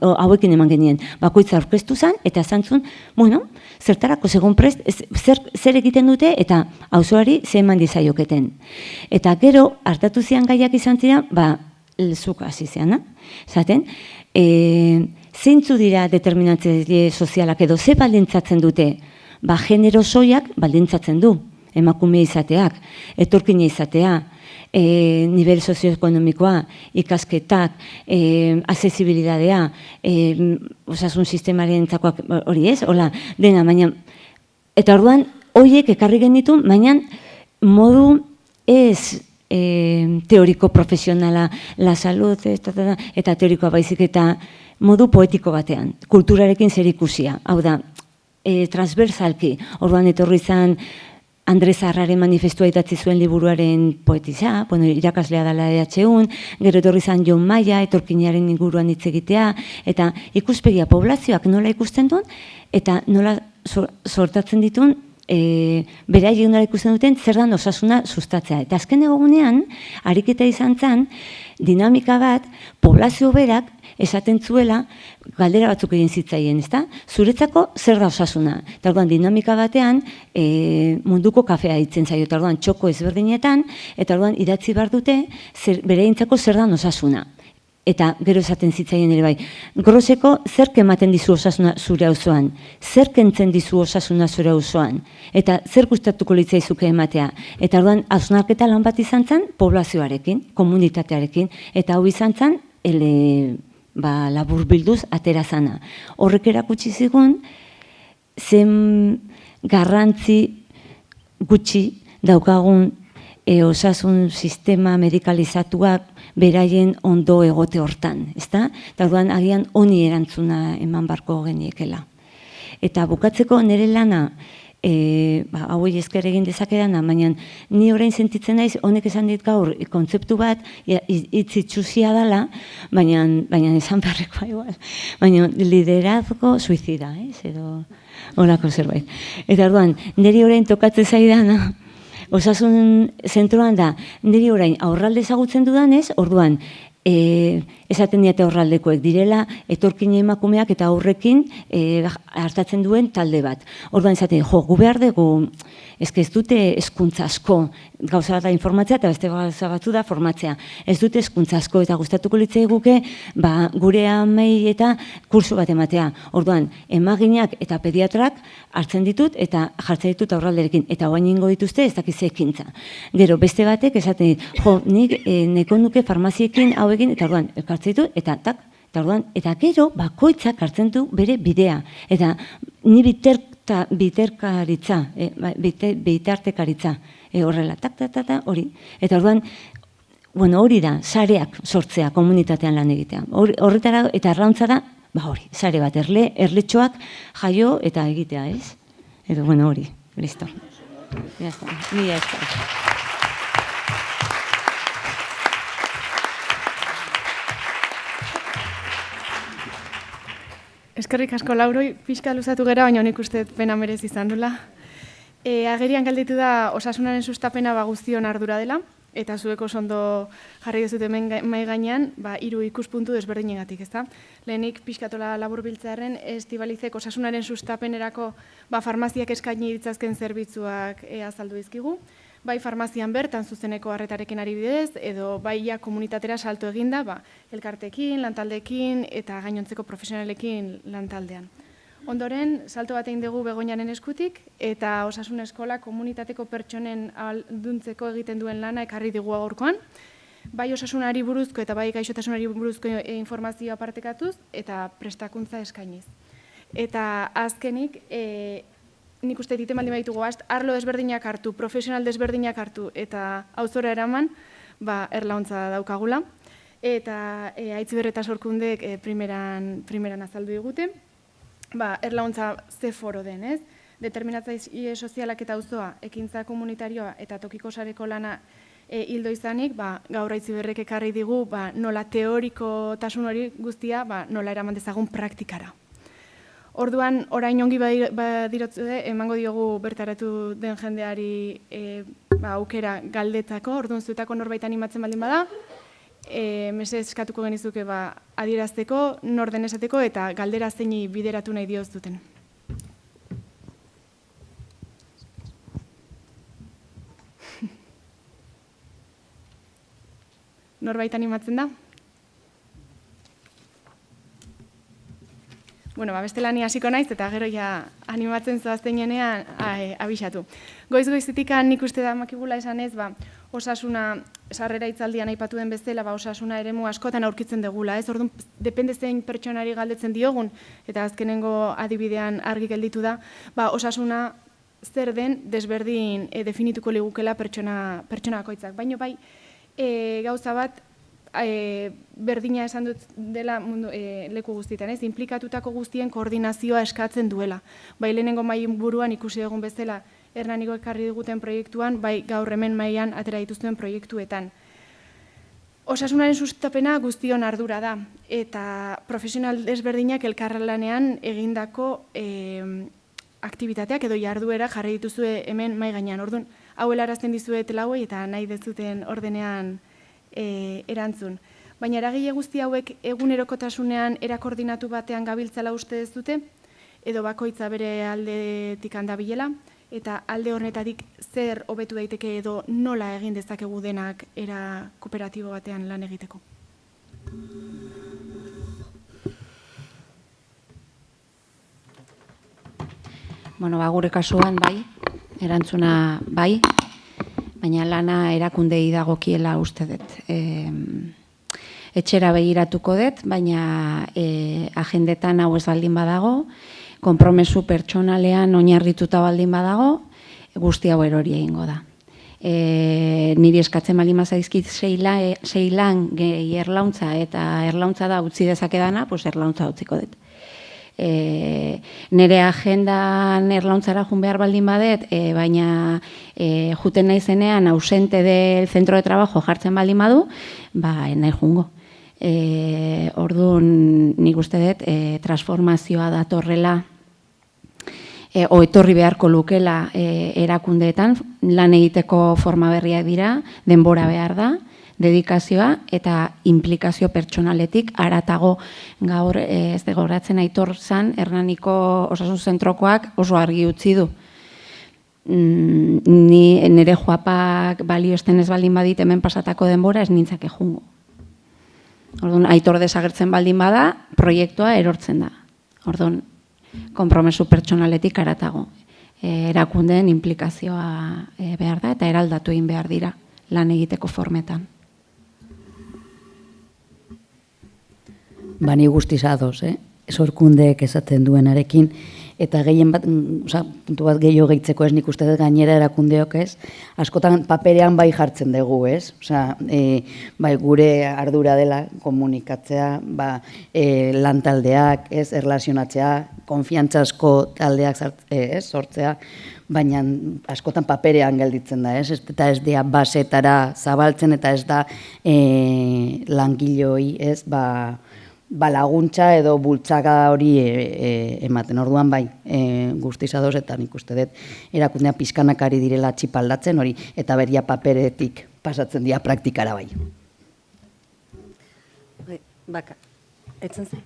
hauekin eman genien, bakoitza aurkeztu zen, eta zantzun, zertarako segun prest, zer egiten dute, eta auzoari ze eman dizaioketen. Eta gero, hartatu zian gaiak izan ziren, zuk hasi zian, zaten, zeintzu dira determinatzaile sozialak edo ze baldintzatzen dute, genero soiak baldintzatzen du, emakume izateak, etorkine izatea, nivel sozioekonomikoa, ikasketak, asezibilidadea, osasun sistemaren zakoak hori ez, hola, dena, baina, eta orduan, horiek ekarri genitu, baina modu ez teoriko profesionala, la salud, eta teorikoa baizik, eta modu poetiko batean, kulturarekin zer ikusia, hau da, transversalki, orduan etorri izan, Andrés Arraren manifestua idatzi zuen liburuaren poetiza, irakaslea dela EHUn, gero etorri zan Jon Maia, etorkinaren inguruan hitz egitea, eta ikuspegia poblazioak nola ikusten duen, eta nola sortatzen dituen beraiek nola ikusten duten zer dan osasuna sustatzea. Eta azken egunean, ariketa izan zen, dinamika bat, poblazio berak esaten zuela, galdera batzuk egin zitzaien, ezta? Zuretzako zer da osasuna? Eta orduan, dinamika batean, munduko kafea ditzen zaio, eta orduan, txoko ezberdinetan, eta orduan, idatzi behar dute, bereintzako zer da osasuna. Eta gero esaten zitzaien ere bai, groseko zerk ematen dizu osasuna zure auzoan, zer kentzen dizu osasuna zure auzoan, eta zer gustatuko litzaizuke ematea. Eta orduan, hausnarketa lan bat izan zen, poblazioarekin, komunitatearekin, eta hau izan zen, labur bilduz atera zana. Horrek erakutsi zigun, zen garrantzi gutxi daukagun osasun sistema medikalizatuak beraien ondo egote hortan, ezta? Eta orduan agian honi erantzuna eman barko geniekela. Eta bukatzeko nire lana, hauei esker egin dezakedana, baina ni orain sentitzen naiz, honek esan dit gaur, kontzeptu bat, itzitsusia dela, baina esan beharrekoa igual, baina liderazgo suizida, edo horako zerbait. Eta orduan, niri orain tokatzen zaidana, osasun zentroan da, niri orain aurralde ezagutzen dudanez, orduan, esaten diate aurraldekoek direla, etorkin emakumeak eta aurrekin hartatzen duen talde bat. Orduan esaten, gu behar dugu, ez dute hezkuntza asko, gauza bat da informatzea eta beste gauza batzu da formatzea. Ez dute hezkuntza asko eta gustatuko litzaiguke gure amei eta kurso bat ematea. Orduan, emaginak eta pediatrak hartzen ditut eta jartzen ditut aurralderekin. Eta oain ingo dituzte ez dakize ekintza. Gero, beste batek esaten dit, nik neko nuke farmaziekin hauekin, eta orduan, elkartzen ditut, eta tak, eta gero, bakoitzak hartzen du bere bidea. Eta ni bitartekaritza, horrela, hori. Eta orduan, hori da, sareak sortzea, komunitatean lan egitea. Horretara, eta arrauntza da, hori, sare bat, erletxoak jaio eta egitea, ez? Edo, hori, listo. Mila esker. Eskerrik asko Lauroi, pixka luzatu gera, baina nik uste pena merez izan dula. Agerian galditu da osasunaren sustapena guztion ardura dela, eta zueko ondo jarri duzute mai gainean, 3 ikuspuntu desberdinegatik, ezta? Lehenik pixkatola labur biltzearen, Estibalizek osasunaren sustapenerako farmaziak eskaini ditzazken zerbitzuak azaldu dizkigu, bai farmazian bertan zuzeneko arretarekin ari bidez, edo bai komunitatera salto eginda, elkartekin, lantaldekin eta gainontzeko profesionalekin lantaldean. Ondoren, salto bat egin dugu Begoñaren eskutik, eta osasun eskola komunitateko pertsonen ahalduntzeko egiten duen lana ekarri digu gaurkoan, bai osasunari buruzko eta bai gaixotasunari buruzko informazioa partekatuz, eta prestakuntza eskainiz. Eta azkenik, nik uste egiten baldin baditugu arlo desberdinak hartu, profesional desberdinak hartu eta auzora eraman, erlauntza daukagula. Eta Aitziber eta Sorkundek primeran azaldu digute. Erlauntza ze foro den, ez? Determinatzaile sozialak eta auzoa, ekintza komunitarioa eta tokiko sareko lana hildo izanik, gaur Aitziberrek ekarri digu nola teorikotasun hori guztia nola eraman dezagun praktikara. Orduan, orain ongi badirotzu emango diogu bertaratu den jendeari aukera galdetako, orduan zuetako norbait animatzen baldin bada, mesez eskatuko genizuke adierazteko, nor den esateko eta galdera zeini bideratu nahi dioz duten. Norbait animatzen da? Bestela ni hasiko naiz eta gero ja animatzen zoazten jenean abisatu. Goiz-goizetik nik uste da makigula esanez, osasuna sarrera hitzaldian aipatu den bezala, osasuna eremu askotan aurkitzen degula, ez? Orduan, depende zein pertsonari galdetzen diogun, eta azkenengo adibidean argi gelditu da, osasuna zer den desberdin definituko ligukela pertsona bakoitzak. Baina bai, gauza bat, berdina esan dut dela leku guztietan, ez? Inplikatutako guztien koordinazioa eskatzen duela. Bai, lehenengo maien buruan ikusi dugun bezala, Hernaniko ekarri diguten proiektuan, bai gaur hemen mailan atera dituzten proiektuetan. Osasunaren sustapena guztion ardura da, eta profesional desberdinak elkarlanean egindako aktibitateak edo jarduera jarri dituzue hemen mai gainean. Orduan, hau helarazten dizuet lauei eta nahi dezuten ordenean erantzun. Baina eragile guzti hauek egunerokotasunean erakoordinatu batean gabiltzala uste ez dute, edo bakoitza bere aldetik handabilela, eta alde horretatik zer hobetu daiteke edo nola egin dezakegu denak era kooperatibo batean lan egiteko. Bueno, gure kasuan bai, erantzuna bai, baina lana erakundei dagokiela uste dut. Etxera begiratuko dut, baina agendetan hau ez baldin badago, konpromesu pertsonalean oinarrituta baldin badago, guzti hau erori egingo da. Niri eskatzen baldin bazaizkit 6 lan gehi erlauntza eta erlauntza da utzi dezakedana, pues erlauntza utziko dut. Nire agendan erlauntzara jun behar baldin badet, baina juten naizenean ausente del centro de trabajo jartzen baldin badu, nahi jungo. Orduan nik uste dut transformazioa datorrela etorri beharko lukela erakundeetan, lan egiteko forma berriak dira, denbora behar da, dedikazioa eta implikazio pertsonaletik haratago gaur ez gogoratzen Aitor zan, Hernaniko osasun zentrokoak oso argi utzi du. Nire joapak balioesten ez baldin badit hemen pasatako denbora ez nintzake jungo. Orduan, Aitor desagertzen baldin bada, proiektua erortzen da. Orduan, konpromesu pertsonaletik haratago. Erakundeen implikazioa behar da eta eraldatu egin behar dira lan egiteko formetan. Ni guztiz ados, sorkundeek esaten duenarekin, eta gehien bat, puntu bat gehiago gehitzeko ez nik uste dut gainera erakundeok ez, askotan paperean bai jartzen dugu, ez? Bai gure ardura dela komunikatzea, lantaldeak, ez, erlazionatzea, konfiantzazko taldeak sortzea, baina askotan paperean gelditzen da, ez? Eta ez dira basetara zabaltzen eta ez da langiloi, ez, laguntza edo bultzaka hori ematen. Orduan bai, guztiz ados eta nik uste dut erakundea pizkanakari direla txipaldatzen hori eta beria paperetik pasatzen dira praktikara bai. Baka, etzen zen?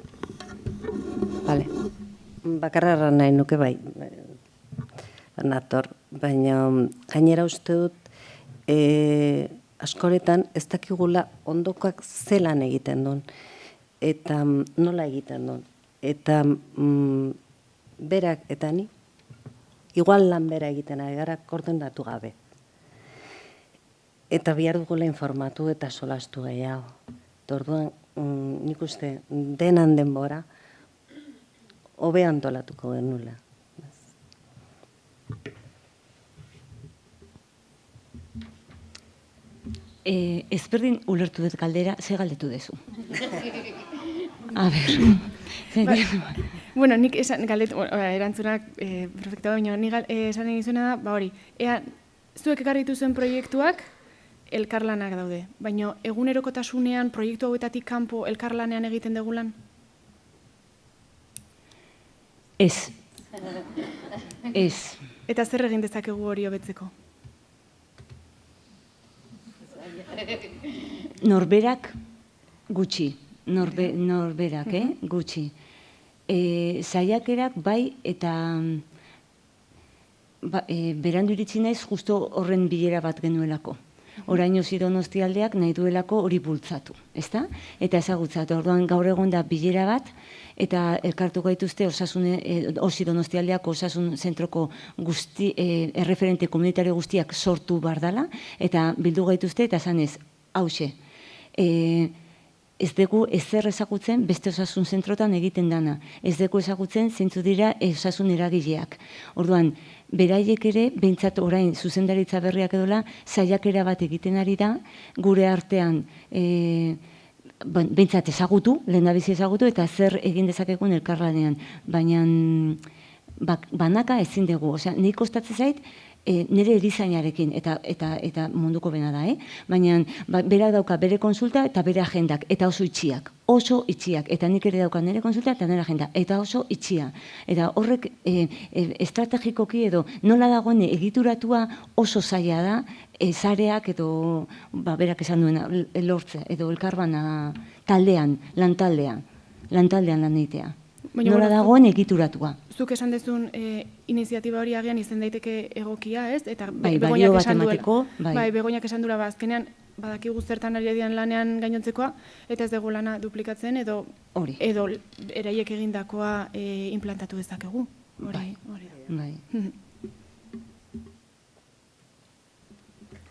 Bale, bakarra nahi nuke bai, nator, baina gainera uste dut askoretan ez dakigula ondokoak zelan egiten duen. Eta nola egiten duen. Eta berak eta ni, igual lan bera egiten ari gara koordinatu gabe. Eta bihar dugula informatu eta solastu gehiago. Orduan, nik uste denan denbora, hobe antolatuko genula. Ezberdin ulertu dut galdera, ze galdetu dezu? A ber. Bueno, nik erantzunak perfecto, baina nik esan egizuna da, hori, zuek ekarritu zuen proiektuak elkarlanak daude, baina egunerokotasunean proiektu hauetatik kanpo elkarlanean egiten degulan? Ez. Eta zer egin dezakegu hori hobetzeko? Norberak gutxi, norberak, gutxi. Saiakerak bai eta berandu iritsi naiz justo horren bilera bat genuelako. Oraino Donostialdeak nahi duelako hori bultzatu, ezta? Eta ezagutzatu. Orduan gaur egon da bilera bat eta elkartu gaituzte Donostialdeako osasun zentroko erreferente komunitario guztiak sortu bardala eta bildu gaituzte eta zanez, hauxe. Ez dugu ezer ezagutzen beste osasun zentrotan egiten dana. Ez dugu ezagutzen zeintzu dira osasun eragileak. Orduan, beraiek ere, behintzat orain zuzendaritza berriak edola, saiakera bat egiten ari da, gure artean behintzat ezagutu, lehendabizi ezagutu, eta zer egin dezakegun elkarlanean. Baina banaka ezin dugu. Nik kostatzen zait, nire erizainarekin, eta munduko bena da, baina berak dauka bere konsulta eta bere agendak, eta oso itxiak, eta nik ere dauka nire konsulta eta nire agenda, eta oso itxia. Eta horrek estrategikoki edo nola dagoen egituratua oso zaila da, zareak edo berak esan duena lortze, edo elkarbana taldean, lantaldean lan egitea. Nola dagoen egituratua. Zuk esan dezun iniziatiba hori agian izan daiteke egokia, ez? Eta balio bat emateko, Begoñak esan duela, azkenean badakigu zertan ari dian lanean gainontzekoa, eta ez dugu lana duplikatzen, edo eraiek egindakoa implantatu dezakegu. Bai.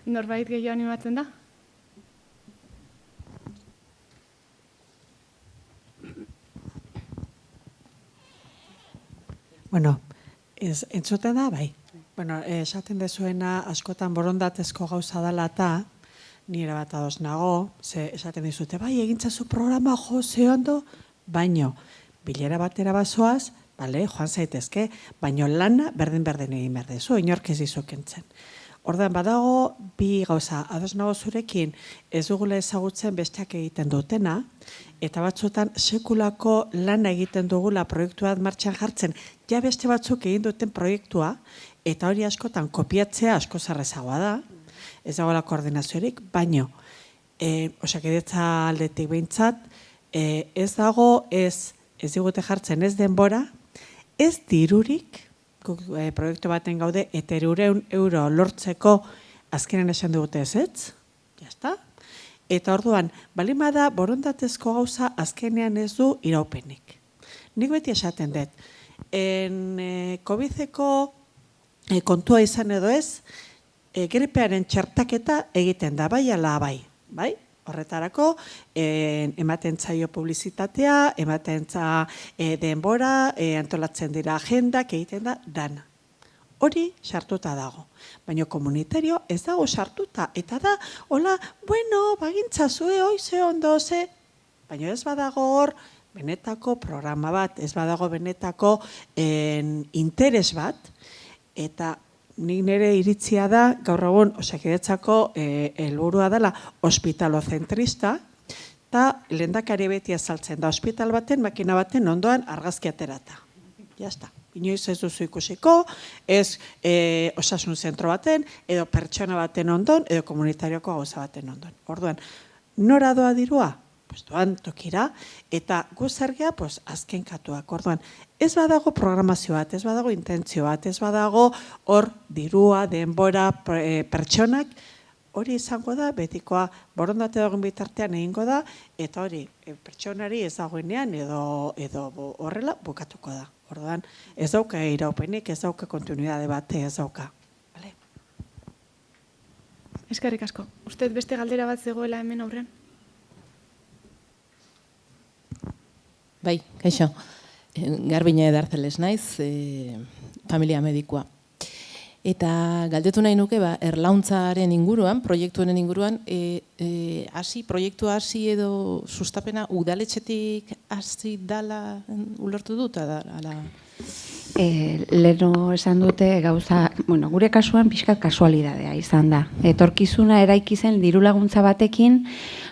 Norbait gehiago animatzen da? Bueno, entzuten da, bai. Bueno, esaten dezuena askotan borondatezko gauza dela eta nire bat ados nago, esaten dizute, bai, egintzazu programa ze ondo, baino, bilera batera bazoaz, bale, joan zaitezke, baino lana berdin egin behar dezu, inork ez dizu kentzen. Ordan badago, bi gauza, ados nago zurekin, ez dugula ezagutzen besteak egiten dutena, eta batzutan sekulako lana egiten dugula proiektua martxan jartzen, ja beste batzuk egin duten proiektua, eta hori askotan kopiatzea asko zarrezagoa da, ez dagoela koordinaziorik, baino, osakidetza aldetik behintzat, ez dago, ez digute jartzen ez denbora, ez dirurik, proiektu baten gaude, eta 200 euro lortzeko azkenen esan dugute ez, jazta? Eta orduan, balimada borondatezko gauza azkenean ez du iraupenik. Nik beti esaten dut, COVID-eko kontua izan edo ez, gripearen txertaketa egiten da, bai ala bai, bai? Horretarako, ematen zaio publizitatea, ematen denbora, antolatzen dira agendak, egiten da, dana. Hori sartuta dago. Baina komunitario ez dago sartuta. Eta da, hola, bueno, bagintzazue, ze ondo, ze. Baina ez badago hor, benetako programa bat, ez badago benetako interes bat, eta nik nire iritzia da, gaur egun osakidetzako helburua dela ospitalozentrista, eta lehendakari beti azaltzen da ospital baten, makina baten ondoan argazki aterata. Jazta. Inoiz ez duzu ikusiko, ez osasun zentro baten, edo pertsona baten ondon, edo komunitarioko gauza baten ondon. Orduan, nora doa dirua? Doan tokira, eta guzargia azken katuak. Orduan, ez badago programazio bat, ez badago intentzio bat, ez badago hor dirua, denbora, pertsonak, hori izango da, betikoa borondate dagoen bitartean egingo da, eta hori pertsonari ez dagoenean edo horrela bukatuko da. Orduan, ez dauka iraupenik, ez dauka kontinuidade bat, ez dauka. Eskerrik asko. Uste beste galdera bat zegoela hemen aurrean? Bai, kaixo. Garbine Edartzeles naiz, familia medikua. Eta galdetu nahi nuke, erlauntzaren inguruan, proiektuaren inguruan, proiektua hasi edo sustapena udaletxetik hasi dala ulertu dut? Leno esan dute gauza, gure kasuan pixkat kasualidadea izan da. Etorkizuna eraiki zen diru laguntza batekin,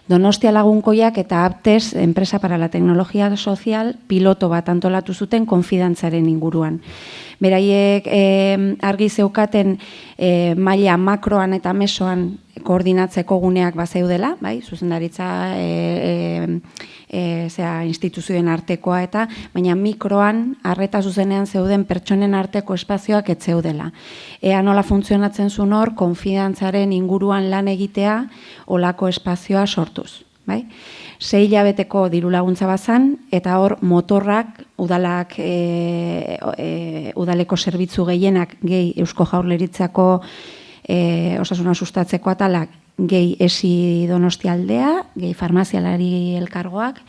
Donostia Lagunkoiak eta Aptes, Enpresa para la Tecnología Social, piloto bat antolatu zuten konfidantzaren inguruan. Beraiek argi zeukaten maila makroan eta mesoan koordinatzeko guneak bazeudela, bai, zuzendaritza instituzioen artekoa eta, baina mikroan arreta zuzenean zeuden pertsonen arteko espazioak ez zeudela. Ea nola funtzionatzen zuen hor, konfidantzaren inguruan lan egitea olako espazioa sortuz. 6 hilabeteko diru laguntza bazan, eta hor motorrak, udaleko zerbitzu gehienak, gehi Eusko Jaurlaritzako osasuna sustatzeko atalak, gehi esi Donostia aldea, gehi farmazialari elkargoak,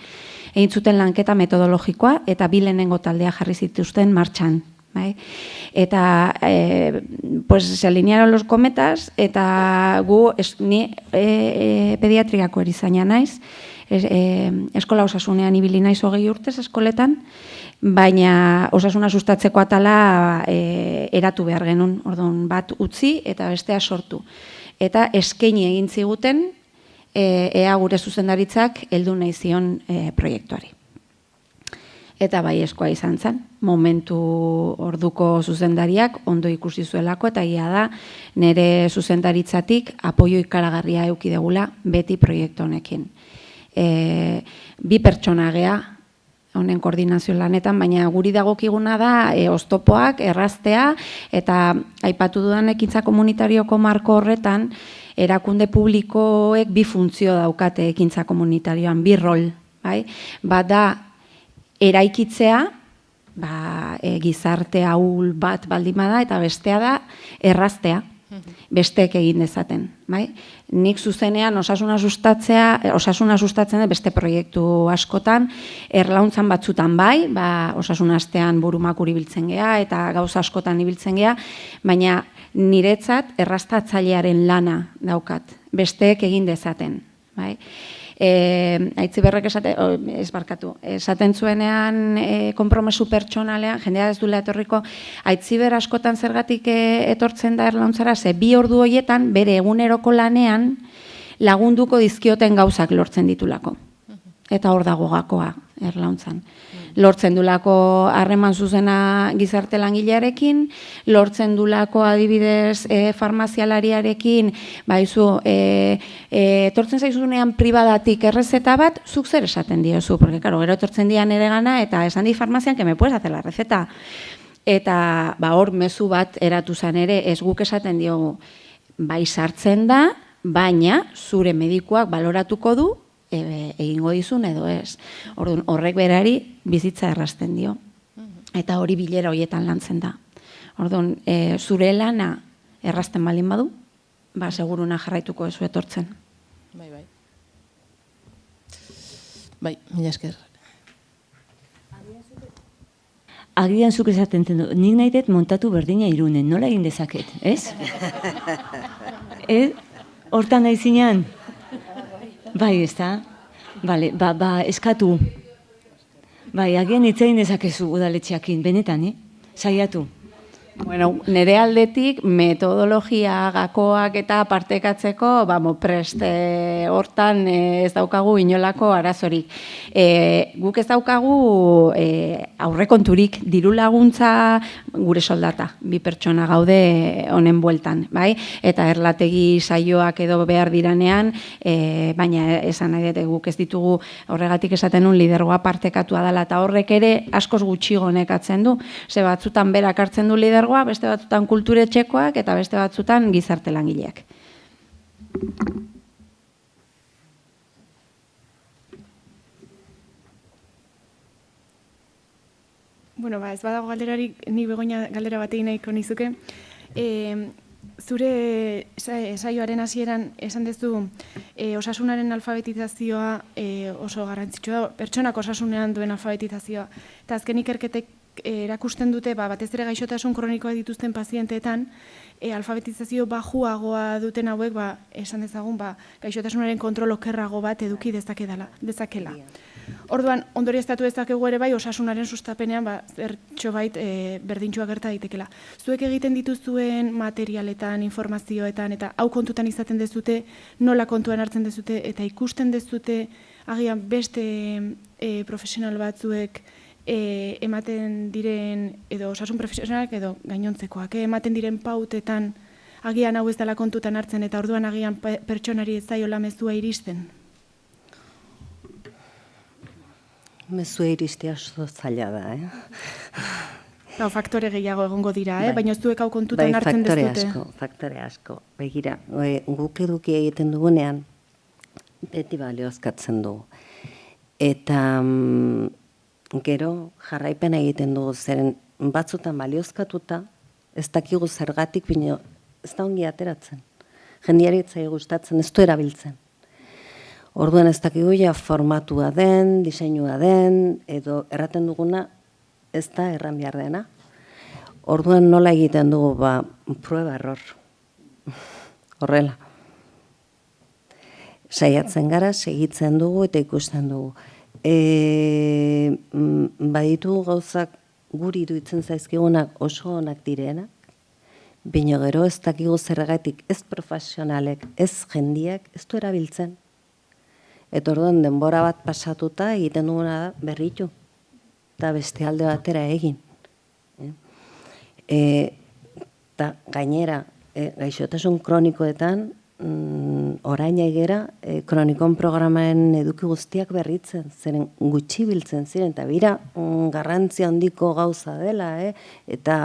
egin zuten lanketa metodologikoa, eta bi lehenengo taldea jarri zituzten martxan. Eta se alinearon los cometas, eta gu ni pediatriako erizaina naiz, eskola osasunean ibili naiz 20 urtez eskoletan, baina osasuna sustatzeko atala eratu behar genuen, orduan bat utzi eta bestea sortu. Eta eskaini egin ziguten, ea gure zuzendaritzak heldu nahi zion proiektuari. Eta bai eskoa izan zen, momentu orduko zuzendariak ondo ikusi zuelako, eta ia da nire zuzendaritzatik apoio ikaragarria eukidegula beti proiektu honekin. Bi pertsona gea honen koordinazio lanetan, baina guri dagokiguna da oztopoak, erraztea, eta aipatu dudan ekintza komunitarioko marko horretan, erakunde publikoek bi funtzio daukate ekintza komunitarioan, bi rol. Bat da, eraikitzea, gizarte ahul bat baldin bada, eta bestea da, erraztea, besteek egin dezaten. Nik zuzenean osasuna sustatzen da beste proiektu askotan, erlauntzan batzutan bai, osasuna astean burumakur ibiltzen gea, eta gauza askotan ibiltzen gea, baina niretzat erraztatzailearen lana daukat, besteek egin dezaten. Aitziberrek esaten zuenean konpromesu pertsonalean, jendea ez duela etorriko, Aitziber askotan zergatik etortzen da erlauntzara, ze 2 ordu horietan bere eguneroko lanean lagunduko dizkioten gauzak lortzen ditulako. Eta hor dago gakoa erlauntzan. Lortzen dulako harreman zuzena gizarte langilearekin, lortzen dulako adibidez farmazialariarekin, etortzen zaizunean pribadatik errezeta bat, zuk zer esaten diozu, porque gero etortzen dian ere gana, eta esan di farmazian, que me puedes hacer la receta. Eta hor mezu bat eratu zen ere, ez guk esaten diogu, bai sartzen da, baina zure medikuak baloratuko du, egingo dizun edo ez. Orduan, horrek berari bizitza errazten dio. Eta hori bilera horietan lantzen da. Orduan, zure lana errazten baldin badu, seguruna jarraituko ezu etortzen. Bai, mila esker. Agian zuk esaten du, nik nahi dut montatu berdina Irunen, nola egin dezaket, ez? Hortan nahi zinean? Bai, ez da? Bale, eskatu. Bai, agian hitzein dezakezu udaletxeakin, benetan, saiatu. Bueno, nire aldetik metodologia gakoak eta partekatzeko, prest hortan ez daukagu inolako arazorik. Guk ez daukagu aurrekonturik, diru laguntza gure soldata, 2 pertsona gaude honen bueltan, bai? Eta erlategi saioak edo behar diranean, baina esan nahi dut guk ez ditugu horregatik esaten un lidergoa partekatua dela, eta horrek ere askoz gutxigo nekatzen du, ze batzutan berak hartzen du lidergoa, beste batzutan kulturetxekoak eta beste batzutan gizarte langileak. Bueno, ez badago galderarik, ni Begoña galdera bat egin nahiko nizuke. Zure saioaren hasieran esan duzu osasunaren alfabetizazioa oso garrantzitsua, pertsonak osasunean duen alfabetizazioa. Eta azken ikerketek erakusten dute, batez ere gaixotasun kronikoa dituzten pazienteetan, alfabetizazio bajuagoa duten hauek, esan dezagun, gaixotasunaren kontrol okerrago bat eduki dezakela. Orduan, ondorioztatu dezakegu ere bai, osasunaren sustapenean, zertxobait berdintxua gerta daitekela. Zuek egiten dituzuen materialetan, informazioetan, eta hau kontutan izaten dezute, nola kontuan hartzen dezute, eta ikusten dezute, agian beste profesional batzuek ematen diren, edo osasun profesionalak edo gainontzekoak, ematen diren pautetan agian hau ez dela kontutan hartzen eta orduan agian pertsonari ez zaiola mezua iristen? Mezua iristea oso zaila da, Faktore gehiago egongo dira, baina ez duek hau kontutan hartzen dezute. Faktore asko. Begira, guk eduki egiten dugunean, beti baliozkatzen dugu. Eta gero jarraipen egiten dugu, zeren batzutan baliozkatuta, ez dakigu zergatik, baina ez da ongi ateratzen. Jendiari etzai gustatzen, ez du erabiltzen. Orduan ez dakigu ja formatua den, diseinua den, edo erraten duguna ez da erran behar dena. Orduan nola egiten dugu, prueba error. Horrela. Saiatzen gara, segitzen dugu eta ikusten dugu. Baditu gauzak guri iruditzen zaizkigunak oso onak direnak, baina gero ez dakigu zergatik ez profesionalek, ez jendiak, ez du erabiltzen. Eta orduan denbora bat pasatuta egiten duguna da berritu, eta beste alde batera egin. Eta gainera, gaixotasun kronikoetan, orain egera, kronikon programaren eduki guztiak berritzen, zeren gutxi biltzen ziren, eta bira garrantzia handiko gauza dela, eta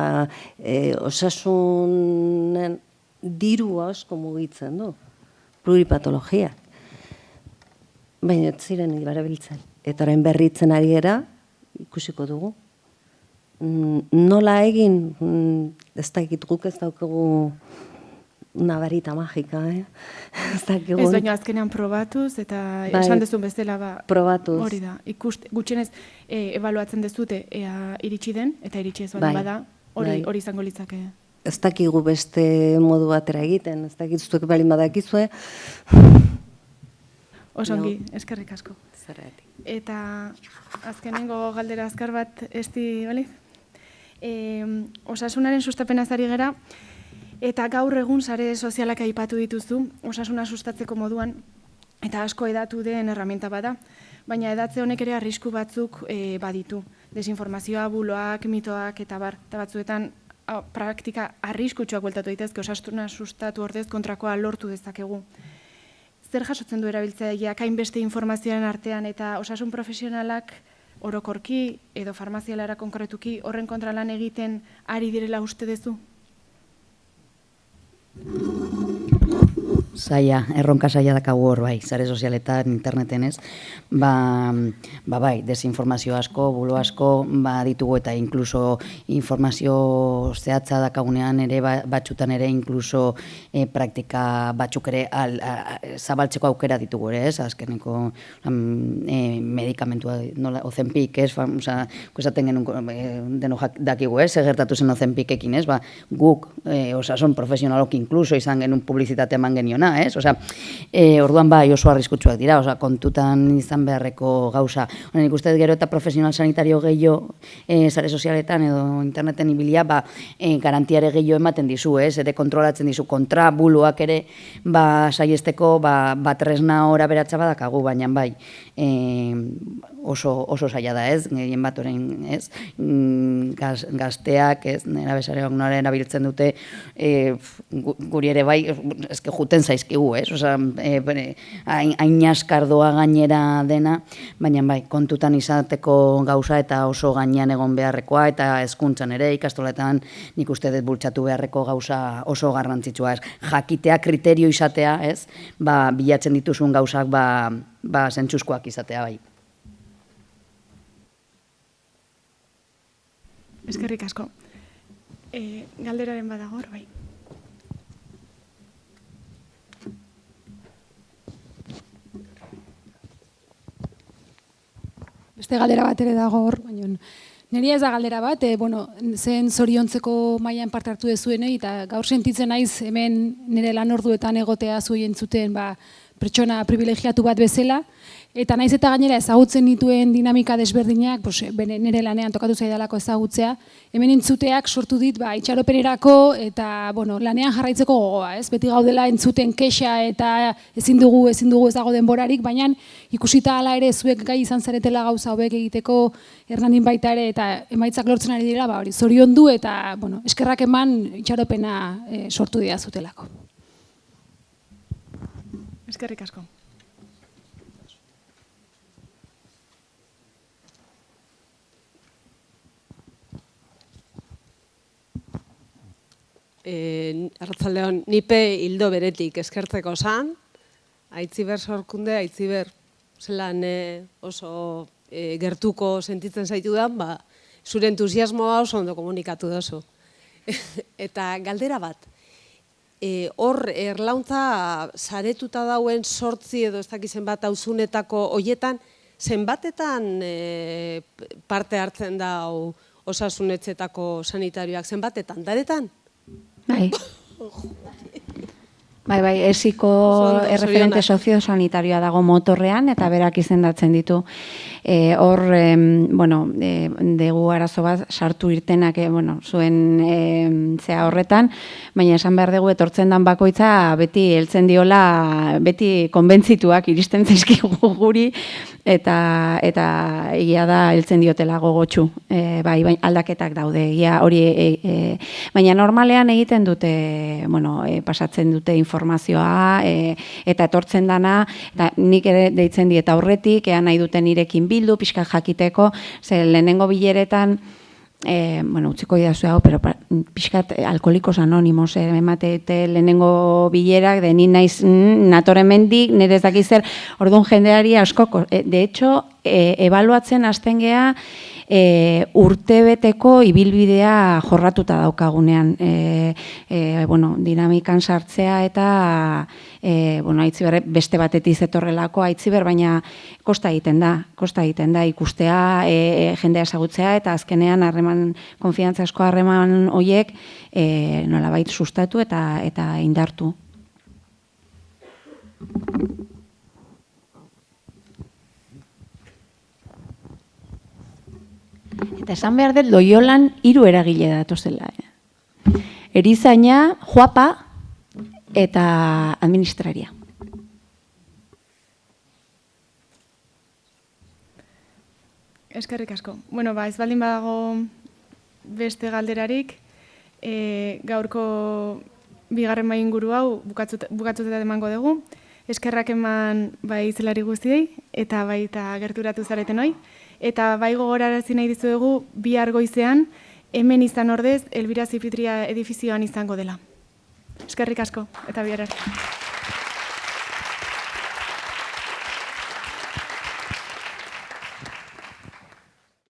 osasunen dirua asko mugitzen du, pluripatologiak. Baina ez ziren barabiltzen. Eta orain berritzen ari gara, ikusiko dugu. Nola egin, ez dakit guk ez daukagu una varita magika, Ez dakigu. Ez baina azkenean probatuz, eta esan dezun bezala probatuz. Hori da, gutxienez ebaluatzen dezute ea iritsi den, eta iritsi ez bada bada, hori izango litzake. Ez dakigu beste modu batera egiten, ez dakit zuek balin badakizue. Osongi, eskerrik asko. Zergatik. Eta azkenengo galdera azkar bat esti, bali? Osasunaren sustapenaz ari gera, eta gaur egun sare sozialak aipatu dituzu, osasuna sustatzeko moduan, eta asko hedatu den erraminta bada, baina edatze honek ere arrisku batzuk baditu. Desinformazioa, buloak, mitoak eta batzuetan praktika arriskutsuak bueltatu daitezke osasuna sustatu ordez kontrakoa lortu dezakegu. Zer jasotzen du erabiltzaileak hainbeste informazioaren artean eta osasun profesionalak orokorki edo farmazialara konkretuki horren kontra lan egiten ari direla uste duzu? Zaila, erronka zaila dakagu hor, bai, sare sozialetan, interneten ez, bai, desinformazio asko, bulo asko, ditugu eta inkluso informazio zehatza dakagunean ere, batxutan ere, inkluso praktika batzuk ere zabaltzeko aukera ditugu ere, ez, azkeneko medikamentua, Ozempik, ez, esaten genuen deno dakigu, ez, egertatu zen Ozempikekin, ez, guk, osasun profesionalok inkluso izan genuen publizitate eman geniona, ez? Orduan bai oso arriskutsuak dira, kontutan izan beharreko gauza. Honen ikusten gero eta profesional sanitario gehiago sare sozialetan edo interneten ibilia, garantiare gehiago ematen dizu, ez? Ere kontrolatzen dizu kontra buloak ere saiesteko tresna ora beratza badakagu, baina bai oso zaila da, ez? Gehien bat orain, ez? Gazteak, ez? Nerabezareak noren erabiltzen dute guri ere bai, eske juten zaizkigu, ez? Hain askardoa gainera dena, baina bai, kontutan izateko gauza eta oso gainean egon beharrekoa eta hezkuntzan ere, ikastoletan nik uste dut bultzatu beharreko gauza oso garrantzitsua, ez? Jakitea, kriterio izatea, ez? Bilatzen dituzun gauzak zentzuzkoak izatea, bai. Eskerrik asko. Galderaren badagor, bai. Beste galdera bat ere dago hor, baina niri ez da galdera bat, zen zoriontzeko mailan parte hartu dezuenei, eta gaur sentitzen naiz hemen nire lan orduetan egotea zuen entzuten pertsona privilegiatu bat bezala, eta naiz eta gainera ezagutzen dituen dinamika desberdinak, nire lanean tokatu zaidalako ezagutzea, hemen entzuteak sortu dit itxaropenerako eta lanean jarraitzeko gogoa, ez? Beti gaudela entzuten kexa eta ezin dugu ez dago denborarik, baina ikusita hala ere zuek gai izan zaretela gauza hobek egiteko Hernanin baita ere eta emaitzak lortzen ari dira, zoriondu eta eskerrak eman itxaropena sortu dira zutelako. Eskerrik asko. Arratzaldeon, nipe hildo beretik eskertzeko zan, Aitziber sorkunde, Aitziber zelan oso gertuko sentitzen zaitudan, zure entusiasmoa oso ondo komunikatu dozu. Eta galdera bat, hor erlauntza saretuta dauen 8 edo ez dakizen bat auzunetako hoietan, zenbatetan parte hartzen dau osasunetxetako sanitarioak, zenbatetan, daretan? Bai. Bai, esiko Oso erreferente zorionak. soziosanitarioa dago motorrean, eta berak izendatzen ditu. Hor, dugu arazo bat sartu irtenak, zuen zea horretan, baina esan behar dugu etortzen dan bakoitza beti heltzen diola, beti konbentzituak iristen zaizkigu guri, eta egia da heltzen diotela gogotsu. Bai, aldaketak daude, egia hori, baina normalean egiten dute, pasatzen dute informazioa, eta etortzen dana, eta nik ere deitzen diet aurretik, ea nahi duten irekin bildu, pixka jakiteko, ze lehenengo bileretan, utziko idazu hau, pero pixkat alkoholikos anonimos, emateete lehenengo bilerak, de ni naiz natore mendik, nire ez dakiz zer, orduan jendeari askoko. De hecho, ebaluatzen hasten gea, urtebeteko ibilbidea jorratuta daukagunean. Dinamikan sartzea eta Aitziber beste batetik zetorrelako Aitziber, baina kosta egiten da ikustea, jendea ezagutzea eta azkenean konfiantzazko harreman horiek nolabait sustatu eta indartu. Eta esan behar dut, Loiolan 3 eragile datozela. Erizaina, Joapa eta administraria. Eskerrik asko. Ez baldin badago beste galderarik, gaurko bigarren mai inguru hau bukatzuta emango dugu. Eskerrak eman bai zelari guztiei eta baita gerturatu zareten hoi. Eta bai gogorarazi nahi dizuegu bihar goizean hemen izan ordez Elbira Zipitria edifizioan izango dela. Eskerrik asko eta bihar arte.